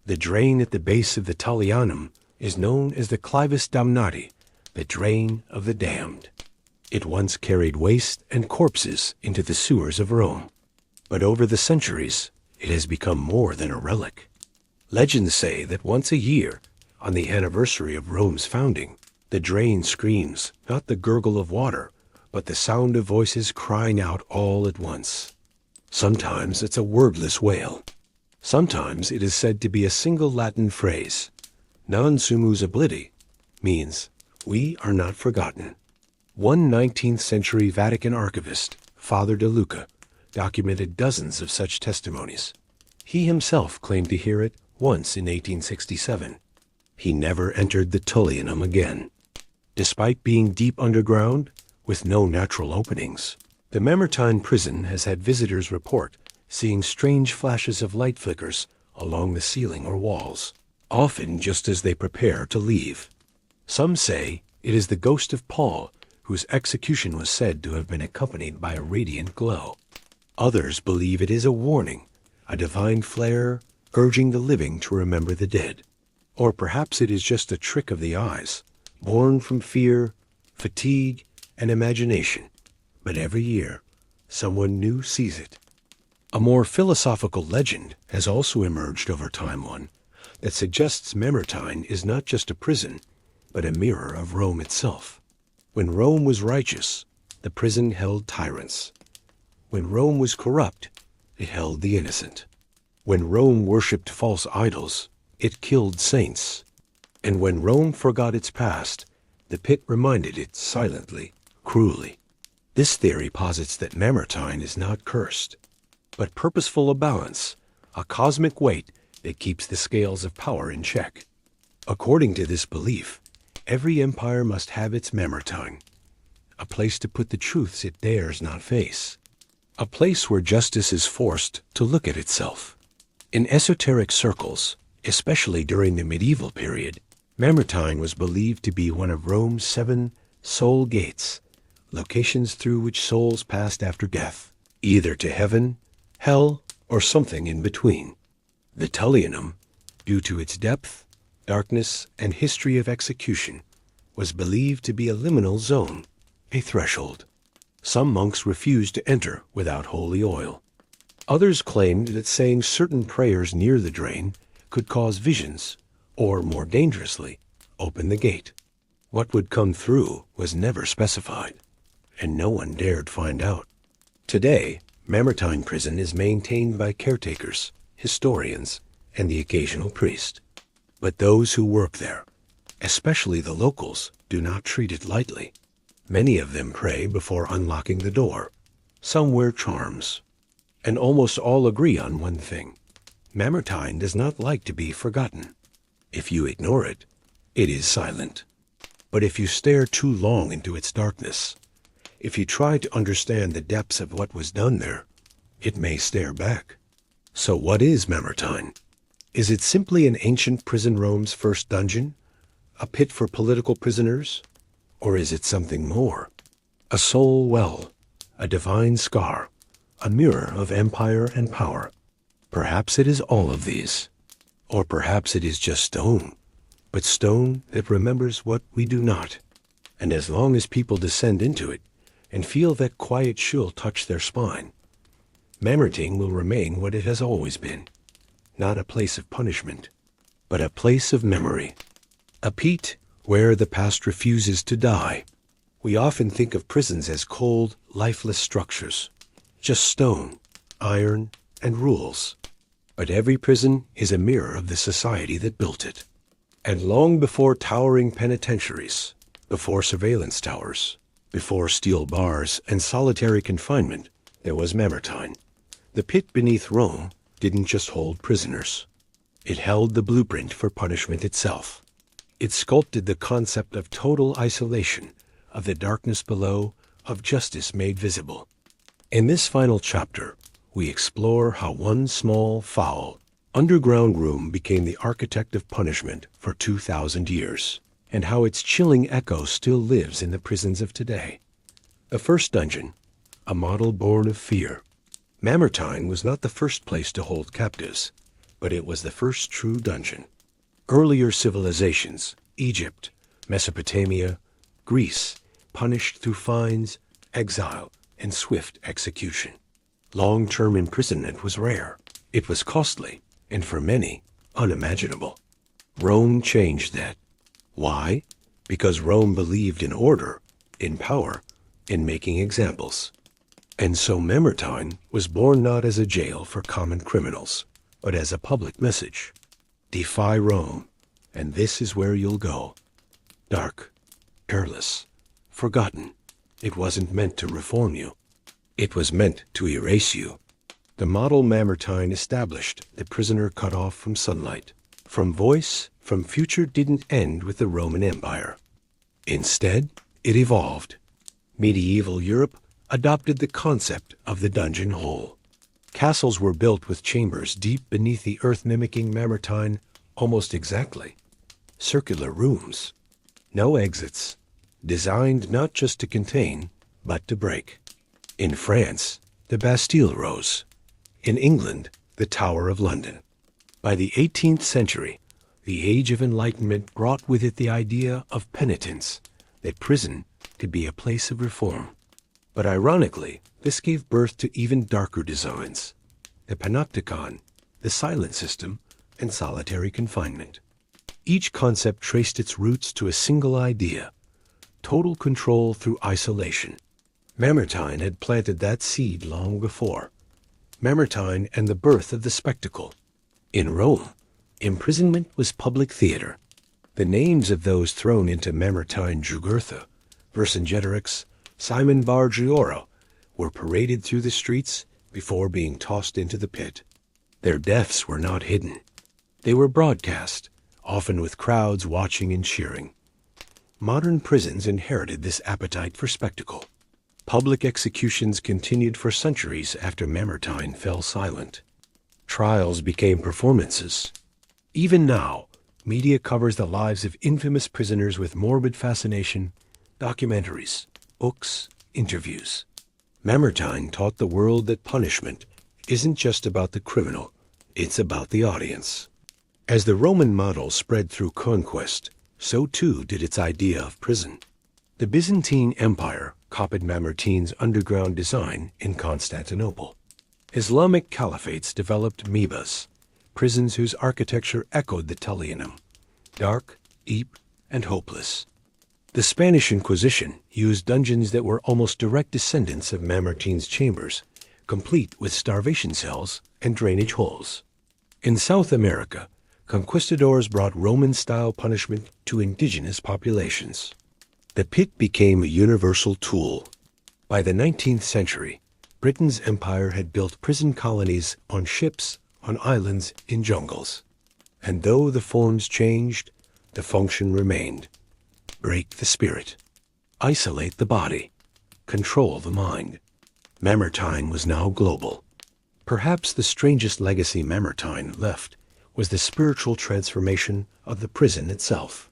The drain at the base of the Tullianum is known as the Clivus Damnati, the drain of the damned. It once carried waste and corpses into the sewers of Rome. But over the centuries, it has become more than a relic. Legends say that once a year, on the anniversary of Rome's founding, the drain screams not the gurgle of water, but the sound of voices crying out all at once. Sometimes it's a wordless wail. Sometimes it is said to be a single Latin phrase. Non sumus obliti means, we are not forgotten. One 19th century Vatican archivist, Father De Luca, documented dozens of such testimonies. He himself claimed to hear it once in 1867. He never entered the Tullianum again. Despite being deep underground, with no natural openings, the Mamertine Prison has had visitors report seeing strange flashes of light flickers along the ceiling or walls, often just as they prepare to leave. Some say it is the ghost of Paul, whose execution was said to have been accompanied by a radiant glow. Others believe it is a warning, a divine flare urging the living to remember the dead. Or perhaps it is just a trick of the eyes, born from fear, fatigue, and imagination. But every year, someone new sees it. A more philosophical legend has also emerged over time, one that suggests Mamertine is not just a prison, but a mirror of Rome itself. When Rome was righteous, the prison held tyrants. When Rome was corrupt, it held the innocent. When Rome worshipped false idols, it killed saints. And when Rome forgot its past, the pit reminded it silently, cruelly. This theory posits that Mamertine is not cursed, but purposeful of balance, a cosmic weight that keeps the scales of power in check. According to this belief, every empire must have its Mamertine, a place to put the truths it dares not face, a place where justice is forced to look at itself. In esoteric circles, especially during the medieval period, Mamertine was believed to be one of Rome's 7 soul gates, locations through which souls passed after death, either to heaven, hell, or something in between. The Tullianum, due to its depth, darkness, and history of execution, was believed to be a liminal zone, a threshold. Some monks refused to enter without holy oil. Others claimed that saying certain prayers near the drain could cause visions, or more dangerously, open the gate. What would come through was never specified, and no one dared find out. Today, Mamertine Prison is maintained by caretakers, historians, and the occasional priest. But those who work there, especially the locals, do not treat it lightly. Many of them pray before unlocking the door. Some wear charms. And almost all agree on one thing. Mamertine does not like to be forgotten. If you ignore it, it is silent. But if you stare too long into its darkness, if you try to understand the depths of what was done there, it may stare back. So what is Mamertine? Is it simply an ancient prison Rome's first dungeon? A pit for political prisoners? Or is it something more? A soul well, a divine scar, a mirror of empire and power. Perhaps it is all of these. Or perhaps it is just stone, but stone that remembers what we do not. And as long as people descend into it and feel that quiet chill touch their spine, Mamertine will remain what it has always been. Not a place of punishment, but a place of memory. A pit where the past refuses to die. We often think of prisons as cold, lifeless structures, just stone, iron, and rules. But every prison is a mirror of the society that built it. And long before towering penitentiaries, before surveillance towers, before steel bars and solitary confinement, there was Mamertine, The pit beneath Rome didn't just hold prisoners. It held the blueprint for punishment itself. It sculpted the concept of total isolation, of the darkness below, of justice made visible. In this final chapter, we explore how one small, foul, underground room became the architect of punishment for 2,000 years, and how its chilling echo still lives in the prisons of today. The first dungeon, a model born of fear. Mamertine was not the first place to hold captives, but it was the first true dungeon. Earlier civilizations, Egypt, Mesopotamia, Greece, punished through fines, exile, and swift execution. Long-term imprisonment was rare. It was costly, and for many, unimaginable. Rome changed that. Why? Because Rome believed in order, in power, in making examples. And so Mamertine was born not as a jail for common criminals, but as a public message. Defy Rome, and this is where you'll go. Dark, careless, forgotten. It wasn't meant to reform you. It was meant to erase you. The model Mamertine established the prisoner cut off from sunlight, from voice, from future didn't end with the Roman Empire. Instead, it evolved. Medieval Europe adopted the concept of the dungeon hole. Castles were built with chambers deep beneath the earth mimicking Mamertine almost exactly. Circular rooms. No exits. Designed not just to contain, but to break. In France, the Bastille rose. In England, the Tower of London. By the 18th century, the Age of Enlightenment brought with it the idea of penitence, that prison could be a place of reform. But ironically, this gave birth to even darker designs. The panopticon, the silent system, and solitary confinement. Each concept traced its roots to a single idea: total control through isolation. Mamertine had planted that seed long before. Mamertine and the birth of the spectacle. In Rome, imprisonment was public theater. The names of those thrown into Mamertine Jugurtha, Vercingetorix, Simon Bar Gioro, were paraded through the streets before being tossed into the pit. Their deaths were not hidden. They were broadcast, often with crowds watching and cheering. Modern prisons inherited this appetite for spectacle. Public executions continued for centuries after Mamertine fell silent. Trials became performances. Even now, media covers the lives of infamous prisoners with morbid fascination, documentaries, books, interviews. Mamertine taught the world that punishment isn't just about the criminal, it's about the audience. As the Roman model spread through conquest, so too did its idea of prison. The Byzantine Empire copied Mamertine's underground design in Constantinople. Islamic caliphates developed mebas, prisons whose architecture echoed the Tullianum, dark, deep, and hopeless. The Spanish Inquisition used dungeons that were almost direct descendants of Mamertine's chambers, complete with starvation cells and drainage holes. In South America, conquistadors brought Roman-style punishment to indigenous populations. The pit became a universal tool. By the 19th century, Britain's empire had built prison colonies on ships, on islands, in jungles. And though the forms changed, the function remained. Break the spirit. Isolate the body. Control the mind. Mamertine was now global. Perhaps the strangest legacy Mamertine left was the spiritual transformation of the prison itself.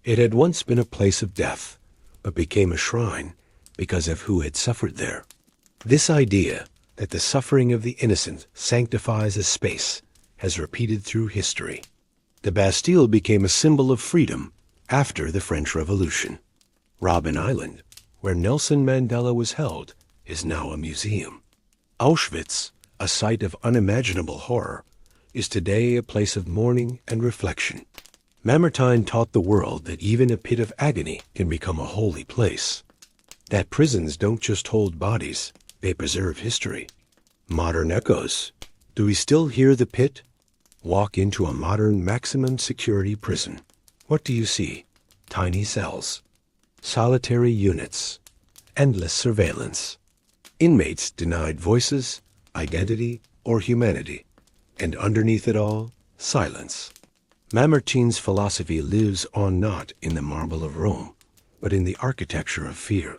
It had once been a place of death, but became a shrine because of who had suffered there. This idea that the suffering of the innocent sanctifies a space has repeated through history. The Bastille became a symbol of freedom after the French Revolution. Robben Island, where Nelson Mandela was held, is now a museum. Auschwitz, a site of unimaginable horror, is today a place of mourning and reflection. Mamertine taught the world that even a pit of agony can become a holy place. That prisons don't just hold bodies, they preserve history. Modern echoes. Do we still hear the pit? Walk into a modern maximum security prison. What do you see? Tiny cells. Solitary units. Endless surveillance. Inmates denied voices, identity, or humanity. And underneath it all, silence. Mamertine's philosophy lives on not in the marble of Rome, but in the architecture of fear.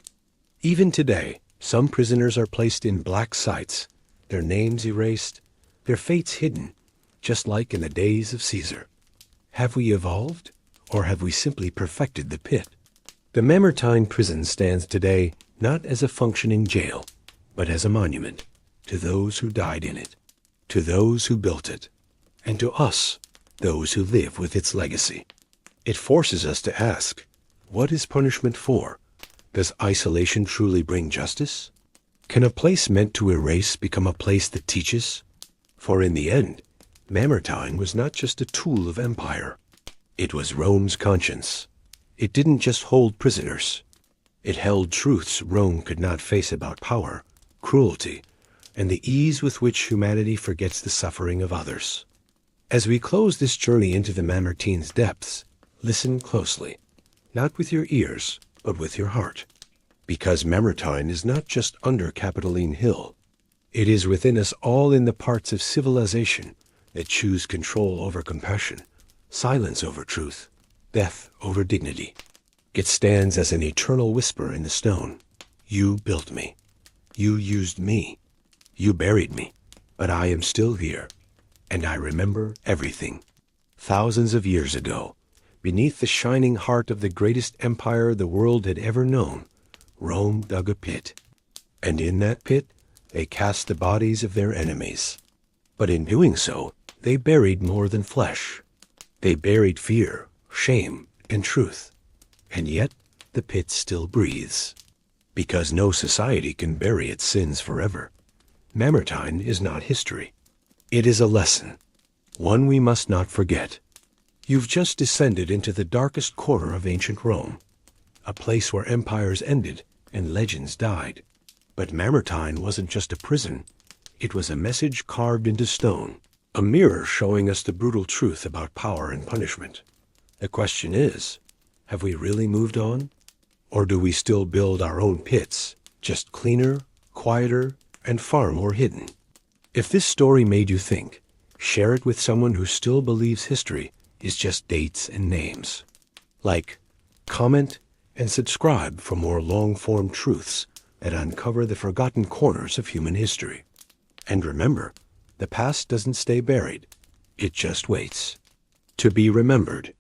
Even today, some prisoners are placed in black sites, their names erased, their fates hidden, just like in the days of Caesar. Have we evolved, or have we simply perfected the pit? The Mamertine Prison stands today not as a functioning jail, but as a monument to those who died in it, to those who built it, and to us, those who live with its legacy. It forces us to ask, what is punishment for? Does isolation truly bring justice? Can a place meant to erase become a place that teaches? For in the end, Mamertine was not just a tool of empire. It was Rome's conscience. It didn't just hold prisoners. It held truths Rome could not face about power, cruelty, and the ease with which humanity forgets the suffering of others. As we close this journey into the Mamertine's depths, listen closely, not with your ears, but with your heart. Because Mamertine is not just under Capitoline Hill. It is within us all in the parts of civilization that choose control over compassion, silence over truth, death over dignity. It stands as an eternal whisper in the stone. You built me. You used me. You buried me. But I am still here, and I remember everything. Thousands of years ago, beneath the shining heart of the greatest empire the world had ever known, Rome dug a pit. And in that pit, they cast the bodies of their enemies. But in doing so, they buried more than flesh. They buried fear, shame, and truth. And yet, the pit still breathes. Because no society can bury its sins forever. Mamertine is not history. It is a lesson, one we must not forget. You've just descended into the darkest corner of ancient Rome, a place where empires ended and legends died. But Mamertine wasn't just a prison. It was a message carved into stone, a mirror showing us the brutal truth about power and punishment. The question is, have we really moved on? Or do we still build our own pits, just cleaner, quieter, and far more hidden? If this story made you think, share it with someone who still believes history is just dates and names. Like, comment, and subscribe for more long-form truths that uncover the forgotten corners of human history. And remember, the past doesn't stay buried. It just waits to be remembered.